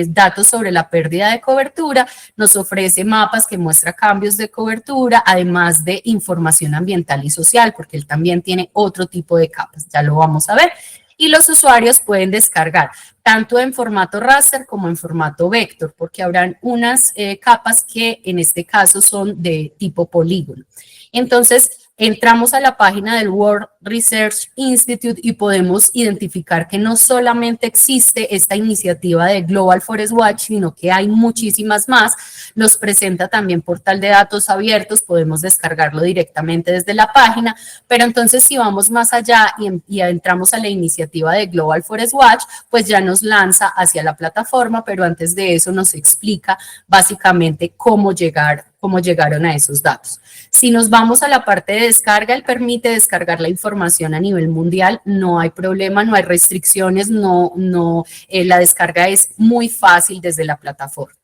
datos sobre la pérdida de cobertura, nos ofrece mapas que muestran cambios de cobertura, además de información ambiental y social, porque él también tiene otro tipo de capas, ya lo vamos a ver. Y los usuarios pueden descargar tanto en formato raster como en formato vector, porque habrán unas capas que en este caso son de tipo polígono. Entonces, entramos a la página del World Research Institute y podemos identificar que no solamente existe esta iniciativa de Global Forest Watch, sino que hay muchísimas más. Nos presenta también portal de datos abiertos, podemos descargarlo directamente desde la página, pero entonces si vamos más allá y entramos a la iniciativa de Global Forest Watch, pues ya nos lanza hacia la plataforma, pero antes de eso nos explica básicamente cómo llegaron a esos datos. Si nos vamos a la parte de descarga, él permite descargar la información a nivel mundial, no hay problema, no hay restricciones, la descarga es muy fácil desde la plataforma.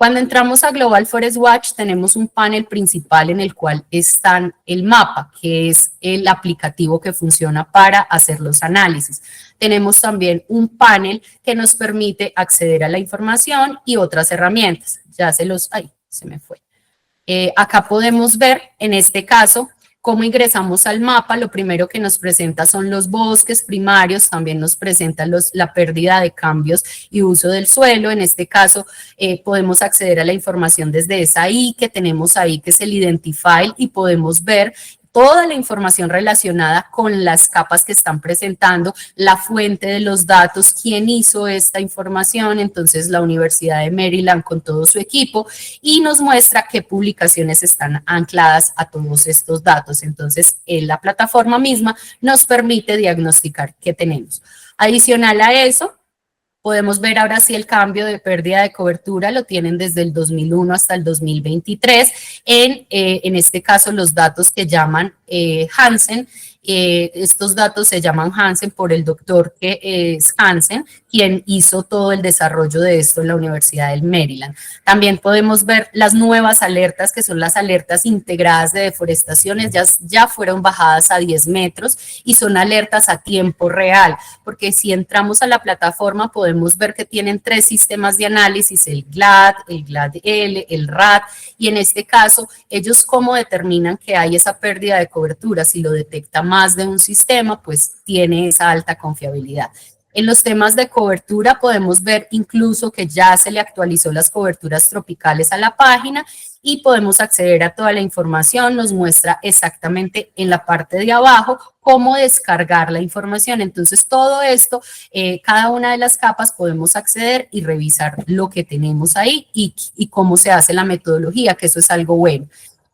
Cuando entramos a Global Forest Watch tenemos un panel principal en el cual está el mapa, que es el aplicativo que funciona para hacer los análisis. Tenemos también un panel que nos permite acceder a la información y otras herramientas. Ya se me fue. Acá podemos ver, en este caso, cómo ingresamos al mapa. Lo primero que nos presenta son los bosques primarios, también nos presenta la pérdida de cambios y uso del suelo. En este caso, podemos acceder a la información desde esa I que tenemos ahí, que es el Identify, y podemos ver toda la información relacionada con las capas que están presentando, la fuente de los datos, quién hizo esta información, entonces la Universidad de Maryland con todo su equipo, y nos muestra qué publicaciones están ancladas a todos estos datos. Entonces, la plataforma misma nos permite diagnosticar qué tenemos. Adicional a eso, podemos ver ahora sí el cambio de pérdida de cobertura, lo tienen desde el 2001 hasta el 2023, en este caso los datos que llaman Hansen. Estos datos se llaman Hansen por el doctor que es Hansen, quien hizo todo el desarrollo de esto en la Universidad del Maryland. También podemos ver las nuevas alertas, que son las alertas integradas de deforestaciones, ya fueron bajadas a 10 metros y son alertas a tiempo real, porque si entramos a la plataforma podemos ver que tienen 3 sistemas de análisis, el GLAD, el GLAD-L, el RAD, y en este caso ellos cómo determinan que hay esa pérdida de cobertura. Si lo detecta más de un sistema, pues tiene esa alta confiabilidad. En los temas de cobertura podemos ver incluso que ya se le actualizó las coberturas tropicales a la página y podemos acceder a toda la información. Nos muestra exactamente en la parte de abajo cómo descargar la información. Entonces todo esto, cada una de las capas podemos acceder y revisar lo que tenemos ahí y cómo se hace la metodología, que eso es algo bueno.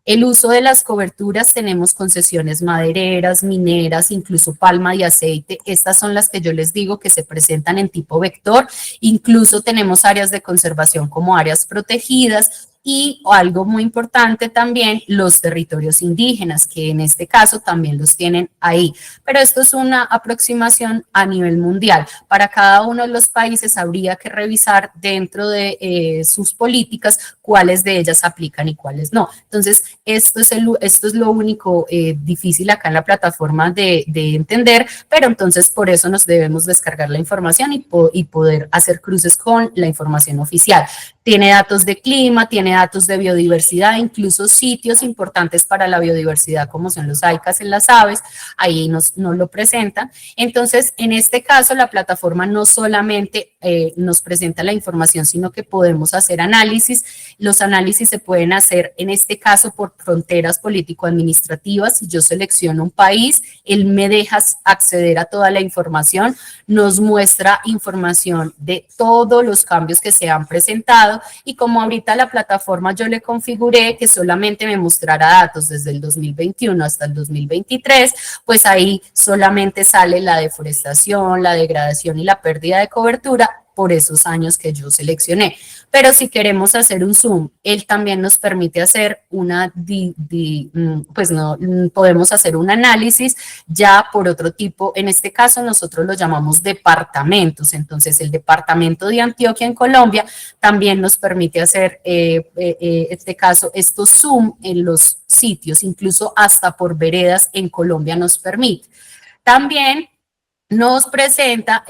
El uso de las coberturas, tenemos concesiones madereras, mineras, incluso palma y aceite. Estas son las que yo les digo que se presentan en tipo vector. Incluso tenemos áreas de conservación como áreas protegidas. Y algo muy importante también, los territorios indígenas, que en este caso también los tienen ahí. Pero esto es una aproximación a nivel mundial. Para cada uno de los países habría que revisar dentro de sus políticas cuáles de ellas aplican y cuáles no. Entonces, esto es lo único difícil acá en la plataforma de entender, pero entonces por eso nos debemos descargar la información y poder hacer cruces con la información oficial. Tiene datos de clima, tiene datos de biodiversidad, incluso sitios importantes para la biodiversidad como son los AICAS en las aves, ahí nos lo presentan. Entonces, en este caso, la plataforma no solamente nos presenta la información, sino que podemos hacer análisis. Los análisis se pueden hacer, en este caso, por fronteras político-administrativas. Si yo selecciono un país, él me deja acceder a toda la información, nos muestra información de todos los cambios que se han presentado, y como ahorita la plataforma yo le configuré que solamente me mostrara datos desde el 2021 hasta el 2023, pues ahí solamente sale la deforestación, la degradación y la pérdida de cobertura por esos años que yo seleccioné. Pero si queremos hacer un zoom, él también nos permite hacer podemos hacer un análisis ya por otro tipo. En este caso nosotros lo llamamos departamentos. Entonces el departamento de Antioquia en Colombia también nos permite hacer, estos zoom en los sitios, incluso hasta por veredas en Colombia nos permite. También nos presenta,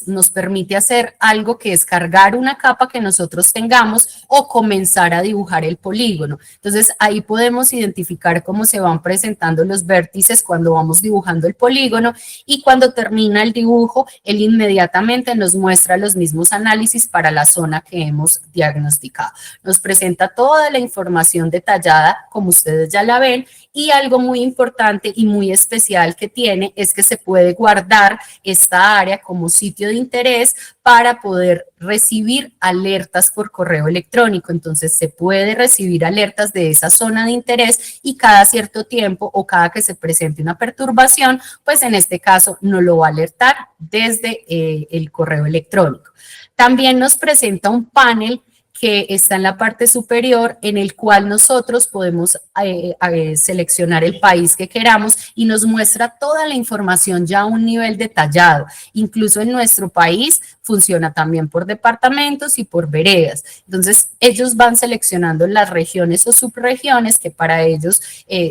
nos permite hacer algo que es cargar una capa que nosotros tengamos o comenzar a dibujar el polígono. Entonces ahí podemos identificar cómo se van presentando los vértices cuando vamos dibujando el polígono, y cuando termina el dibujo, él inmediatamente nos muestra los mismos análisis para la zona que hemos diagnosticado. Nos presenta toda la información detallada, como ustedes ya la ven, y algo muy importante y muy especial que tiene es que se puede guardar esta área como sitio de interés para poder recibir alertas por correo electrónico. Entonces se puede recibir alertas de esa zona de interés y cada cierto tiempo o cada que se presente una perturbación, pues en este caso nos lo va a alertar desde el correo electrónico. También nos presenta un panel que está en la parte superior, en el cual nosotros podemos seleccionar el país que queramos y nos muestra toda la información ya a un nivel detallado. Incluso en nuestro país funciona también por departamentos y por veredas. Entonces, ellos van seleccionando las regiones o subregiones que para ellos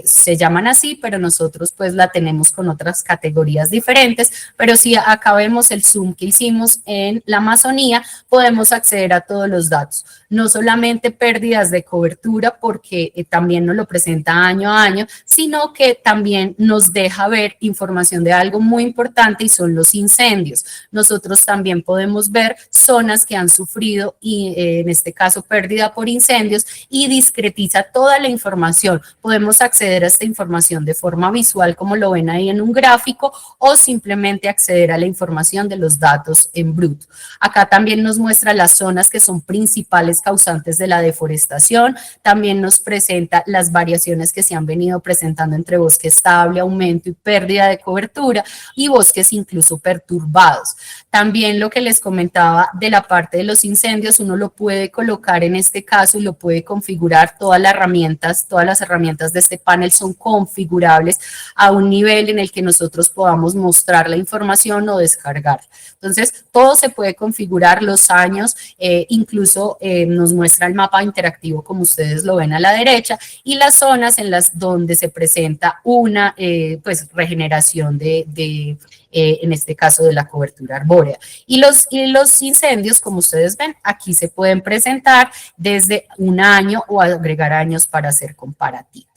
se llaman así, pero nosotros pues la tenemos con otras categorías diferentes. Pero si acá vemos el zoom que hicimos en la Amazonía, podemos acceder a todos los datos. No solamente pérdidas de cobertura, porque también nos lo presenta año a año, sino que también nos deja ver información de algo muy importante y son los incendios. Nosotros también podemos ver zonas que han sufrido, y en este caso pérdida por incendios, y discretiza toda la información. Podemos acceder a esta información de forma visual, como lo ven ahí en un gráfico, o simplemente acceder a la información de los datos en bruto. Acá también nos muestra las zonas que son principales causantes de la deforestación. También nos presenta las variaciones que se han venido presentando entre bosque estable, aumento y pérdida de cobertura, y bosques incluso perturbados. También lo que les comentaba de la parte de los incendios, uno lo puede colocar en este caso y lo puede configurar. Todas las herramientas de este panel son configurables a un nivel en el que nosotros podamos mostrar la información o descargarla. Entonces, todo se puede configurar, los años, incluso nos muestra el mapa interactivo como ustedes lo ven a la derecha, y las zonas en las donde se presenta una pues regeneración en este caso de la cobertura arbórea. Y los incendios, como ustedes ven, aquí se pueden presentar desde un año o agregar años para hacer comparativas.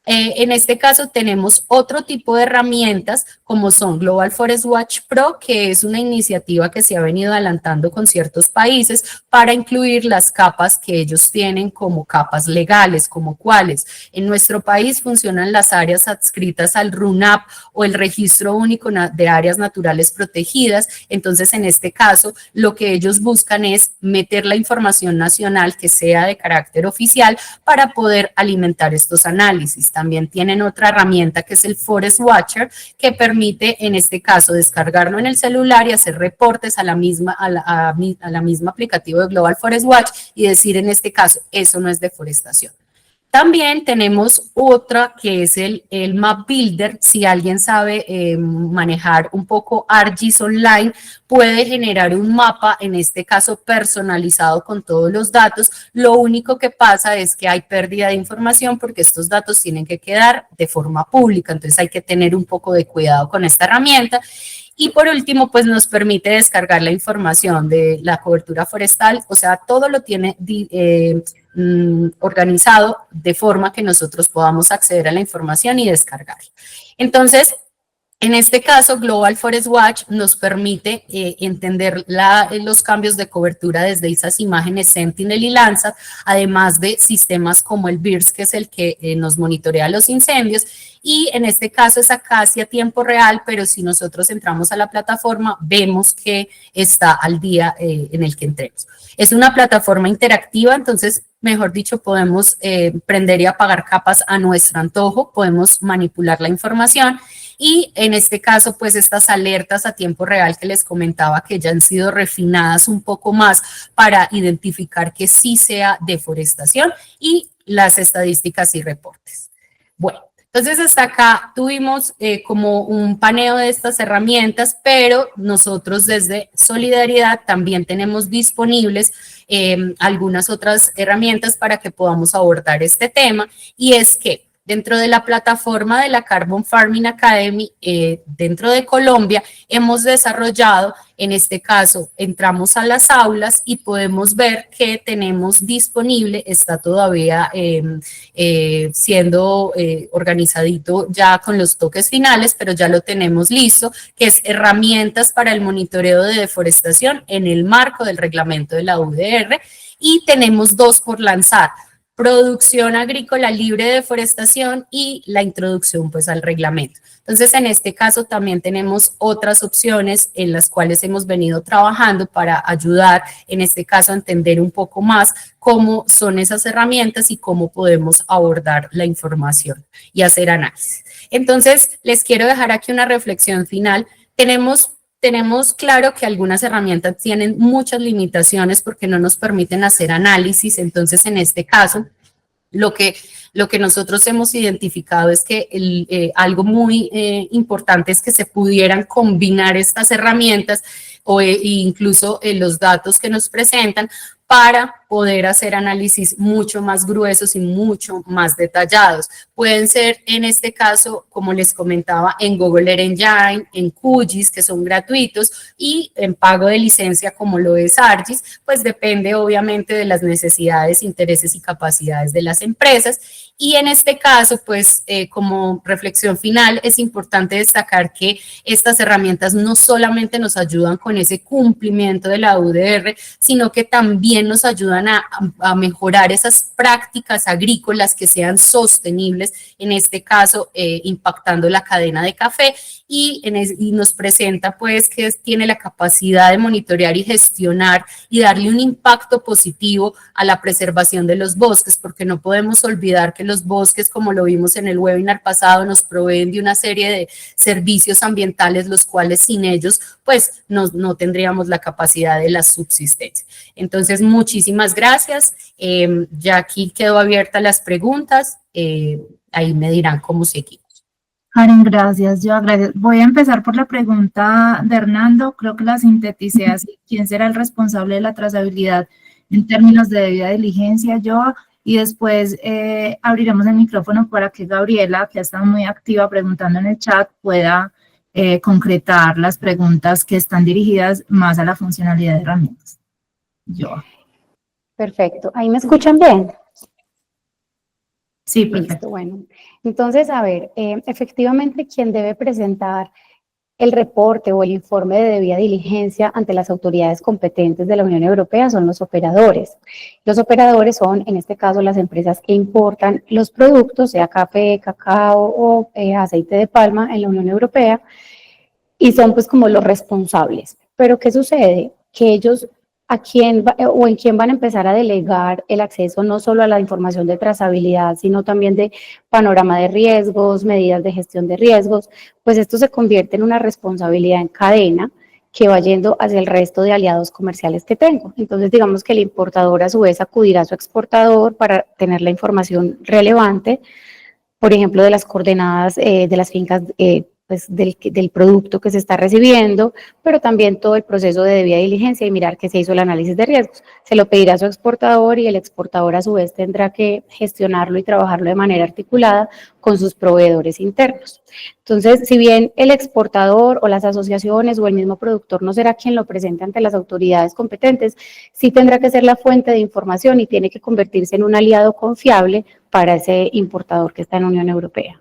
En este caso tenemos otro tipo de herramientas como son Global Forest Watch Pro, que es una iniciativa que se ha venido adelantando con ciertos países para incluir las capas que ellos tienen como capas legales, como cuáles. En nuestro país funcionan las áreas adscritas al RUNAP o el Registro Único de Áreas Naturales Protegidas. Entonces, en este caso, lo que ellos buscan es meter la información nacional que sea de carácter oficial para poder alimentar estos análisis. También tienen otra herramienta que es el Forest Watcher, que permite en este caso descargarlo en el celular y hacer reportes a la misma aplicativo de Global Forest Watch y decir en este caso, eso no es deforestación. También tenemos otra que es el Map Builder. Si alguien sabe manejar un poco ArcGIS Online, puede generar un mapa, en este caso personalizado con todos los datos. Lo único que pasa es que hay pérdida de información porque estos datos tienen que quedar de forma pública, entonces hay que tener un poco de cuidado con esta herramienta. Y por último, pues nos permite descargar la información de la cobertura forestal, o sea, todo lo tiene organizado de forma que nosotros podamos acceder a la información y descargarla. Entonces, en este caso, Global Forest Watch nos permite entender los cambios de cobertura desde esas imágenes Sentinel y Landsat, además de sistemas como el BIRS, que es el que nos monitorea los incendios, y en este caso es casi a tiempo real, pero si nosotros entramos a la plataforma, vemos que está al día en el que entremos. Es una plataforma interactiva, entonces, mejor dicho, podemos prender y apagar capas a nuestro antojo, podemos manipular la información. Y en este caso, pues estas alertas a tiempo real que les comentaba que ya han sido refinadas un poco más para identificar que sí sea deforestación y las estadísticas y reportes. Bueno, entonces hasta acá tuvimos como un paneo de estas herramientas, pero nosotros desde Solidaridad también tenemos disponibles algunas otras herramientas para que podamos abordar este tema, y es que dentro de la plataforma de la Carbon Farming Academy, dentro de Colombia, hemos desarrollado, en este caso, entramos a las aulas y podemos ver que tenemos disponible, está todavía siendo organizadito ya con los toques finales, pero ya lo tenemos listo, que es herramientas para el monitoreo de deforestación en el marco del reglamento de la UDR, y tenemos 2 por lanzar. Producción agrícola libre de deforestación y la introducción pues al reglamento. Entonces, en este caso también tenemos otras opciones en las cuales hemos venido trabajando para ayudar, en este caso, a entender un poco más cómo son esas herramientas y cómo podemos abordar la información y hacer análisis. Entonces, les quiero dejar aquí una reflexión final. Tenemos tenemos claro que algunas herramientas tienen muchas limitaciones porque no nos permiten hacer análisis. Entonces, en este caso, lo que nosotros hemos identificado es que algo muy importante es que se pudieran combinar estas herramientas o incluso los datos que nos presentan para poder hacer análisis mucho más gruesos y mucho más detallados. Pueden ser, en este caso, como les comentaba, en Google Earth Engine, en QGIS, que son gratuitos, y en pago de licencia, como lo es ArcGIS, pues depende obviamente de las necesidades, intereses y capacidades de las empresas. Y en este caso, pues como reflexión final, es importante destacar que estas herramientas no solamente nos ayudan con ese cumplimiento de la UDR, sino que también nos ayudan a mejorar esas prácticas agrícolas que sean sostenibles, en este caso impactando la cadena de café, y nos presenta pues que tiene la capacidad de monitorear y gestionar y darle un impacto positivo a la preservación de los bosques, porque no podemos olvidar que los bosques, como lo vimos en el webinar pasado, nos proveen de una serie de servicios ambientales, los cuales sin ellos pues no tendríamos la capacidad de la subsistencia. Entonces, muchísimas gracias. Ya aquí quedó abiertas las preguntas. Ahí me dirán cómo seguimos. Karen, gracias. Voy a empezar por la pregunta de Hernando. Creo que la sinteticé así. ¿Quién será el responsable de la trazabilidad en términos de debida diligencia? Yo. Y después abriremos el micrófono para que Gabriela, que ha estado muy activa preguntando en el chat, pueda concretar las preguntas que están dirigidas más a la funcionalidad de herramientas. Yo. Perfecto. ¿Ahí me escuchan bien? Sí, perfecto. Listo, bueno. Entonces, a ver, efectivamente, quien debe presentar el reporte o el informe de debida diligencia ante las autoridades competentes de la Unión Europea son los operadores. Los operadores son, en este caso, las empresas que importan los productos, sea café, cacao o aceite de palma en la Unión Europea, y son pues como los responsables. Pero ¿qué sucede? Que ellos en quién van a empezar a delegar el acceso no solo a la información de trazabilidad, sino también de panorama de riesgos, medidas de gestión de riesgos, pues esto se convierte en una responsabilidad en cadena que va yendo hacia el resto de aliados comerciales que tengo. Entonces, digamos que el importador a su vez acudirá a su exportador para tener la información relevante, por ejemplo, de las coordenadas de las fincas pues del producto que se está recibiendo, pero también todo el proceso de debida diligencia y mirar que se hizo el análisis de riesgos. Se lo pedirá a su exportador y el exportador a su vez tendrá que gestionarlo y trabajarlo de manera articulada con sus proveedores internos. Entonces, si bien el exportador o las asociaciones o el mismo productor no será quien lo presente ante las autoridades competentes, sí tendrá que ser la fuente de información y tiene que convertirse en un aliado confiable para ese importador que está en la Unión Europea.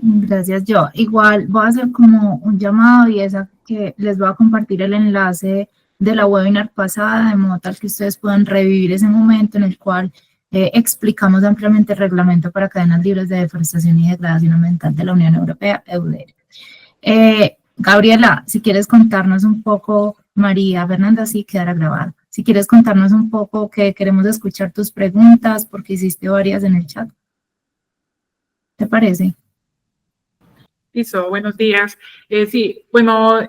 Gracias, yo. Igual voy a hacer como un llamado y es a que les voy a compartir el enlace de la webinar pasada, de modo tal que ustedes puedan revivir ese momento en el cual explicamos ampliamente el reglamento para cadenas libres de deforestación y degradación ambiental de la Unión Europea, EUDR. Gabriela, si quieres contarnos un poco, María Fernanda, sí quedará grabado. Si quieres contarnos un poco, que queremos escuchar tus preguntas, porque hiciste varias en el chat. ¿Te parece? Listo, buenos días. Sí, bueno,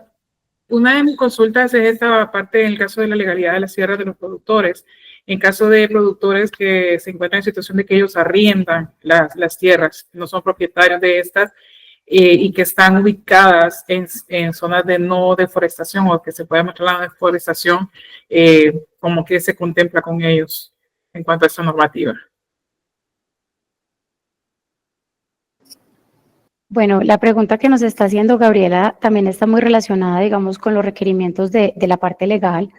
una de mis consultas es esta parte en el caso de la legalidad de las tierras de los productores. En caso de productores que se encuentran en situación de que ellos arriendan las tierras, no son propietarios de estas y que están ubicadas en zonas de no deforestación o que se puede mostrar la deforestación, como que se contempla con ellos en cuanto a esta normativa. Bueno, la pregunta que nos está haciendo Gabriela también está muy relacionada, digamos, con los requerimientos de la parte legal.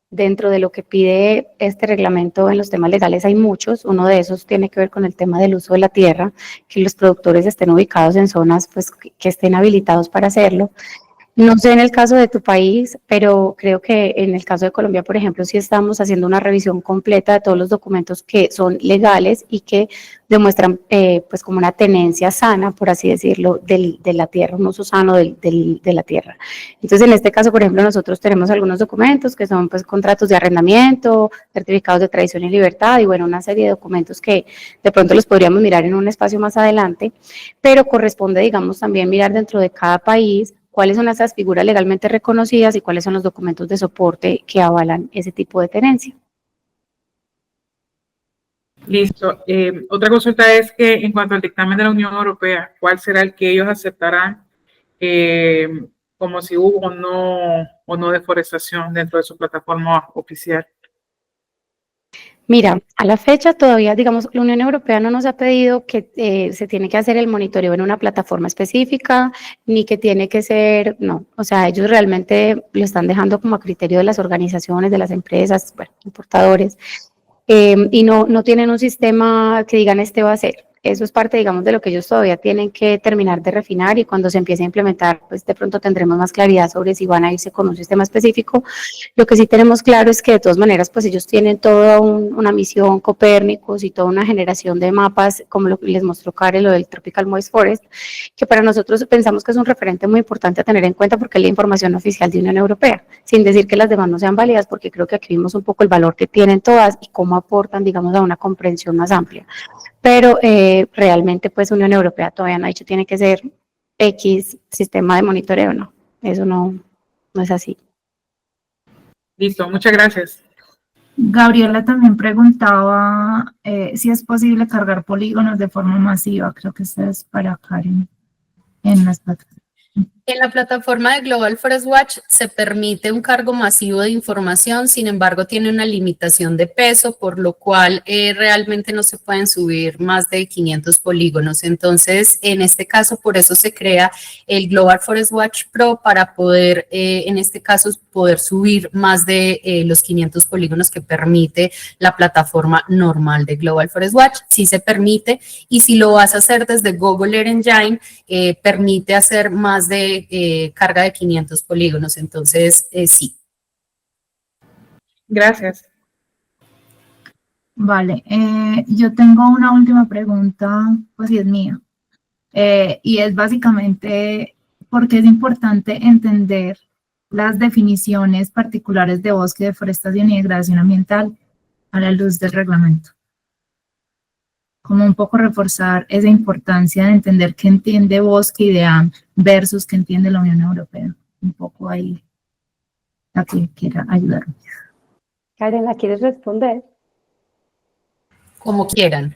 Dentro de lo que pide este reglamento en los temas legales hay muchos. Uno de esos tiene que ver con el tema del uso de la tierra, que los productores estén ubicados en zonas pues, que estén habilitados para hacerlo. No sé en el caso de tu país, pero creo que en el caso de Colombia, por ejemplo, sí estamos haciendo una revisión completa de todos los documentos que son legales y que demuestran pues como una tenencia sana, por así decirlo, de la tierra, un uso sano de la tierra. Entonces, en este caso, por ejemplo, nosotros tenemos algunos documentos que son pues contratos de arrendamiento, certificados de tradición y libertad y bueno, una serie de documentos que de pronto los podríamos mirar en un espacio más adelante, pero corresponde, digamos, también mirar dentro de cada país cuáles son esas figuras legalmente reconocidas y cuáles son los documentos de soporte que avalan ese tipo de tenencia. Listo. Otra consulta es que en cuanto al dictamen de la Unión Europea, ¿cuál será el que ellos aceptarán como si hubo o no deforestación dentro de su plataforma oficial? Mira, a la fecha todavía, digamos, la Unión Europea no nos ha pedido que se tiene que hacer el monitoreo en una plataforma específica, ni que tiene que ser, no, o sea, ellos realmente lo están dejando como a criterio de las organizaciones, de las empresas, bueno, importadores, y no tienen un sistema que digan este va a ser. Eso es parte, digamos, de lo que ellos todavía tienen que terminar de refinar y cuando se empiece a implementar, pues de pronto tendremos más claridad sobre si van a irse con un sistema específico. Lo que sí tenemos claro es que de todas maneras, pues ellos tienen toda una misión, Copérnicus y toda una generación de mapas, como lo que les mostró Karen, lo del Tropical Moist Forest, que para nosotros pensamos que es un referente muy importante a tener en cuenta porque es la información oficial de Unión Europea, sin decir que las demás no sean válidas, porque creo que aquí vimos un poco el valor que tienen todas y cómo aportan, digamos, a una comprensión más amplia. Pero realmente, pues, Unión Europea todavía no ha dicho tiene que ser X sistema de monitoreo, no. Eso no es así. Listo, muchas gracias. Gabriela también preguntaba si es posible cargar polígonos de forma masiva. Creo que esto es para Karen en las plataformas. En la plataforma de Global Forest Watch se permite un cargo masivo de información, sin embargo tiene una limitación de peso, por lo cual realmente no se pueden subir más de 500 polígonos. Entonces, en este caso, por eso se crea el Global Forest Watch Pro para poder, en este caso, poder subir más de los 500 polígonos que permite la plataforma normal de Global Forest Watch. Sí se permite, y si lo vas a hacer desde Google Earth Engine, permite hacer más de carga de 500 polígonos, entonces sí. Gracias. Vale, yo tengo una última pregunta, pues sí es mía, y es básicamente porque es importante entender las definiciones particulares de bosque, deforestación y degradación ambiental a la luz del reglamento. Como un poco reforzar esa importancia de entender qué entiende bosque y DEAM versus qué entiende la Unión Europea. Un poco ahí la que quiera ayudarme. Karen, ¿la quieres responder? Como quieran.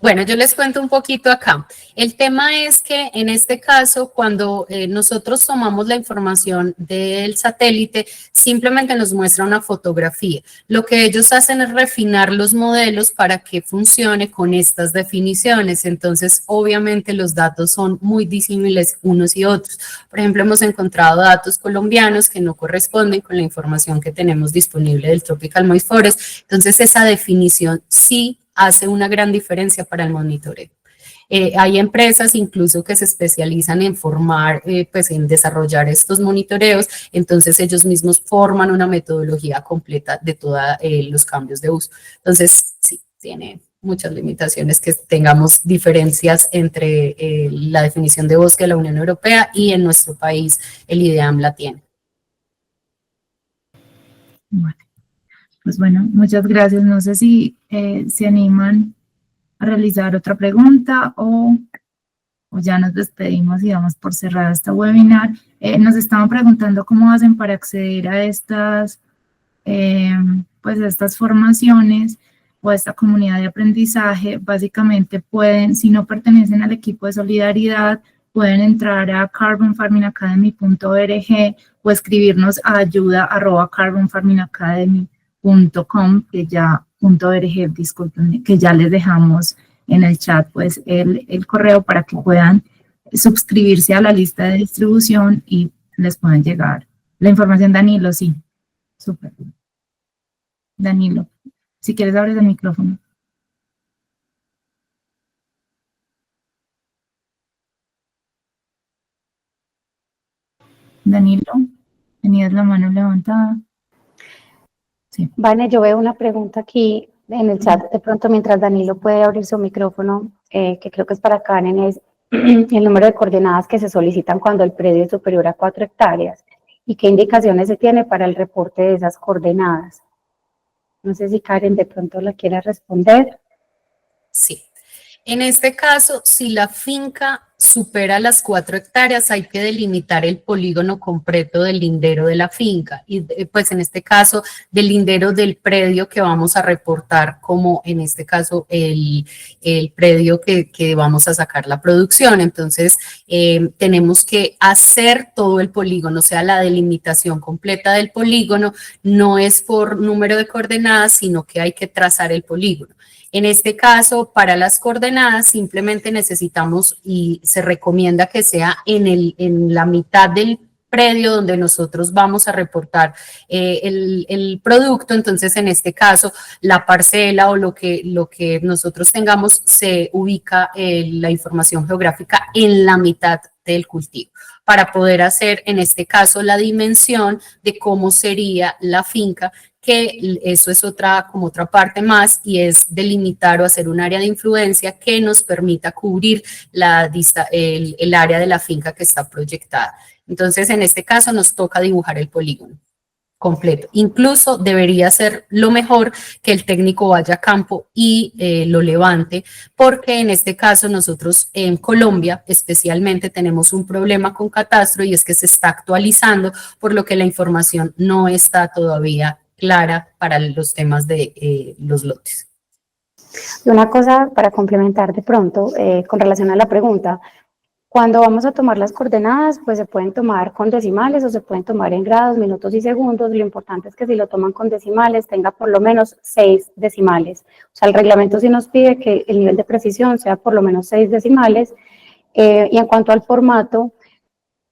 Bueno, yo les cuento un poquito acá. El tema es que en este caso, cuando nosotros tomamos la información del satélite, simplemente nos muestra una fotografía. Lo que ellos hacen es refinar los modelos para que funcione con estas definiciones. Entonces, obviamente, los datos son muy disímiles unos y otros. Por ejemplo, hemos encontrado datos colombianos que no corresponden con la información que tenemos disponible del Tropical Moist Forest. Entonces, esa definición sí hace una gran diferencia para el monitoreo. Hay empresas incluso que se especializan en formar, pues en desarrollar estos monitoreos, entonces ellos mismos forman una metodología completa de todos los cambios de uso. Entonces, sí, tiene muchas limitaciones que tengamos diferencias entre la definición de bosque de la Unión Europea y en nuestro país el IDEAM la tiene. Vale. Pues bueno, muchas gracias. No sé si se animan a realizar otra pregunta o ya nos despedimos y damos por cerrada esta webinar. Nos estaban preguntando cómo hacen para acceder a estas, pues estas formaciones o a esta comunidad de aprendizaje. Básicamente pueden, si no pertenecen al equipo de solidaridad, pueden entrar a carbonfarmingacademy.org o escribirnos a ayuda@carbonfarmingacademy.com, que ya .org, disculpen, que ya les dejamos en el chat pues el correo para que puedan suscribirse a la lista de distribución y les puedan llegar la información. Danilo, sí, súper. Danilo, si quieres abres el micrófono. Danilo, tenías la mano levantada. Sí. Vane, yo veo una pregunta aquí en el chat, de pronto mientras Danilo puede abrir su micrófono, que creo que es para Karen, es el número de coordenadas que se solicitan cuando el predio es superior a 4 hectáreas y qué indicaciones se tiene para el reporte de esas coordenadas. No sé si Karen de pronto la quiere responder. Sí. En este caso, si la finca supera las 4 hectáreas, hay que delimitar el polígono completo del lindero de la finca y pues en este caso del lindero del predio que vamos a reportar como en este caso el predio que vamos a sacar la producción. Entonces tenemos que hacer todo el polígono, o sea, la delimitación completa del polígono no es por número de coordenadas, sino que hay que trazar el polígono. En este caso, para las coordenadas, simplemente necesitamos y se recomienda que sea en la mitad del predio donde nosotros vamos a reportar el producto. Entonces, en este caso, la parcela o lo que nosotros tengamos se ubica la información geográfica en la mitad del cultivo para poder hacer, en este caso, la dimensión de cómo sería la finca, que eso es como otra parte más y es delimitar o hacer un área de influencia que nos permita cubrir el área de la finca que está proyectada. Entonces, en este caso nos toca dibujar el polígono completo. Incluso debería ser lo mejor que el técnico vaya a campo y lo levante, porque en este caso nosotros en Colombia especialmente tenemos un problema con catastro y es que se está actualizando, por lo que la información no está todavía clara para los temas de los lotes. Y una cosa para complementar de pronto con relación a la pregunta, cuando vamos a tomar las coordenadas, pues se pueden tomar con decimales o se pueden tomar en grados, minutos y segundos. Lo importante es que si lo toman con decimales tenga por lo menos 6 decimales. O sea, el reglamento sí nos pide que el nivel de precisión sea por lo menos 6 decimales. Y en cuanto al formato,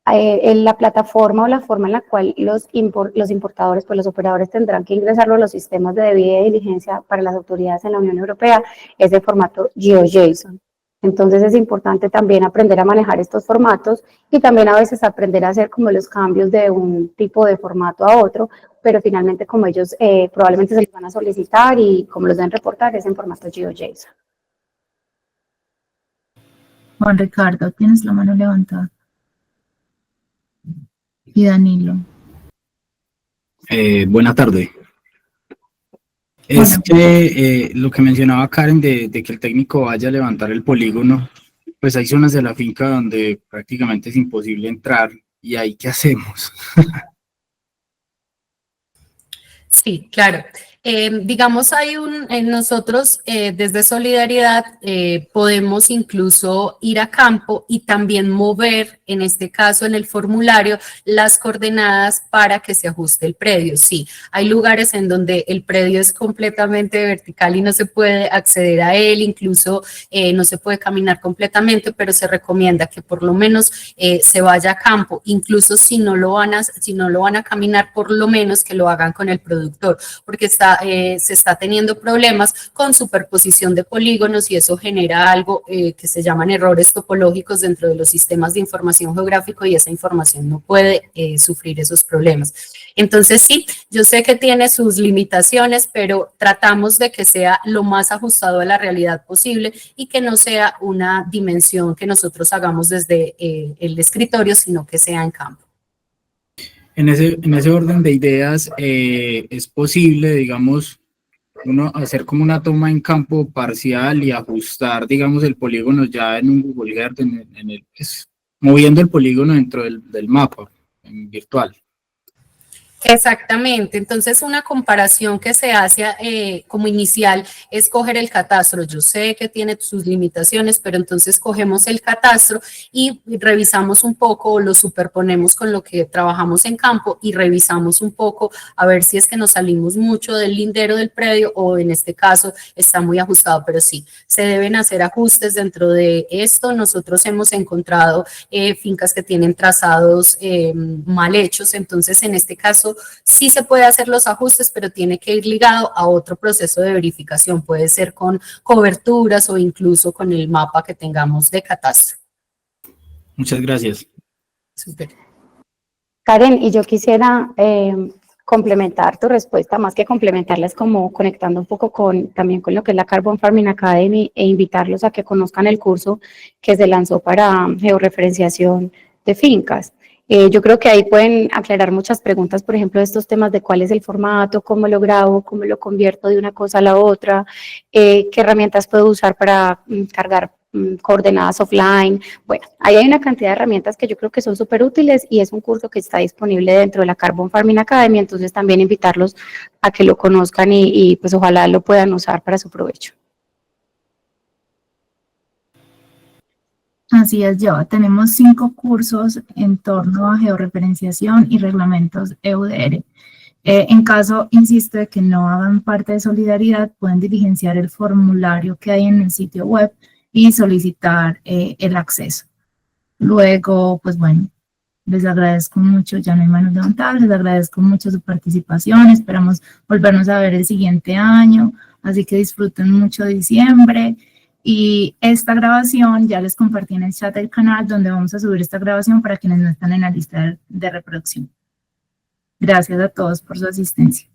en la plataforma o la forma en la cual los importadores, pues los operadores tendrán que ingresarlo a los sistemas de debida diligencia para las autoridades en la Unión Europea, es de formato GeoJSON. Entonces es importante también aprender a manejar estos formatos y también a veces aprender a hacer como los cambios de un tipo de formato a otro, pero finalmente como ellos probablemente se les van a solicitar y como los deben reportar es en formato GeoJSON. Juan Ricardo, tienes la mano levantada. Y Danilo. Buena tarde. Es que lo que mencionaba Karen de que el técnico vaya a levantar el polígono, pues hay zonas de la finca donde prácticamente es imposible entrar y ahí ¿qué hacemos? Sí, claro. Digamos, nosotros desde Solidaridad podemos incluso ir a campo y también mover, en este caso en el formulario, las coordenadas para que se ajuste el predio. Sí, hay lugares en donde el predio es completamente vertical y no se puede acceder a él, incluso no se puede caminar completamente, pero se recomienda que por lo menos se vaya a campo, incluso si no lo van a caminar, por lo menos que lo hagan con el productor, porque se está teniendo problemas con superposición de polígonos y eso genera algo que se llaman errores topológicos dentro de los sistemas de información geográfico y esa información no puede sufrir esos problemas. Entonces sí, yo sé que tiene sus limitaciones, pero tratamos de que sea lo más ajustado a la realidad posible y que no sea una dimensión que nosotros hagamos desde el escritorio, sino que sea en campo. En ese orden de ideas, es posible, digamos, uno hacer como una toma en campo parcial y ajustar, digamos, el polígono ya en un Google Earth, pues, moviendo el polígono dentro del mapa en virtual. Exactamente, entonces una comparación que se hace como inicial es coger el catastro. Yo sé que tiene sus limitaciones, pero entonces cogemos el catastro y revisamos un poco, o lo superponemos con lo que trabajamos en campo y revisamos un poco a ver si es que nos salimos mucho del lindero del predio o en este caso está muy ajustado, pero sí, se deben hacer ajustes dentro de esto. Nosotros hemos encontrado fincas que tienen trazados mal hechos, entonces en este caso sí se puede hacer los ajustes, pero tiene que ir ligado a otro proceso de verificación. Puede ser con coberturas o incluso con el mapa que tengamos de catastro. Muchas gracias. Súper. Karen, y yo quisiera complementar tu respuesta, más que complementarla, es como conectando un poco también con lo que es la Carbon Farming Academy e invitarlos a que conozcan el curso que se lanzó para georreferenciación de fincas. Yo creo que ahí pueden aclarar muchas preguntas, por ejemplo, estos temas de cuál es el formato, cómo lo grabo, cómo lo convierto de una cosa a la otra, qué herramientas puedo usar para cargar coordenadas offline. Bueno, ahí hay una cantidad de herramientas que yo creo que son súper útiles y es un curso que está disponible dentro de la Carbon Farming Academy, entonces también invitarlos a que lo conozcan y pues ojalá lo puedan usar para su provecho. Así es, yo. Tenemos 5 cursos en torno a georreferenciación y reglamentos EUDR. En caso, insisto, de que no hagan parte de Solidaridad, pueden diligenciar el formulario que hay en el sitio web y solicitar el acceso. Luego, pues bueno, les agradezco mucho, ya no hay manos levantadas, les agradezco mucho su participación, esperamos volvernos a ver el siguiente año, así que disfruten mucho diciembre. Y esta grabación ya les compartí en el chat del canal donde vamos a subir esta grabación para quienes no están en la lista de reproducción. Gracias a todos por su asistencia.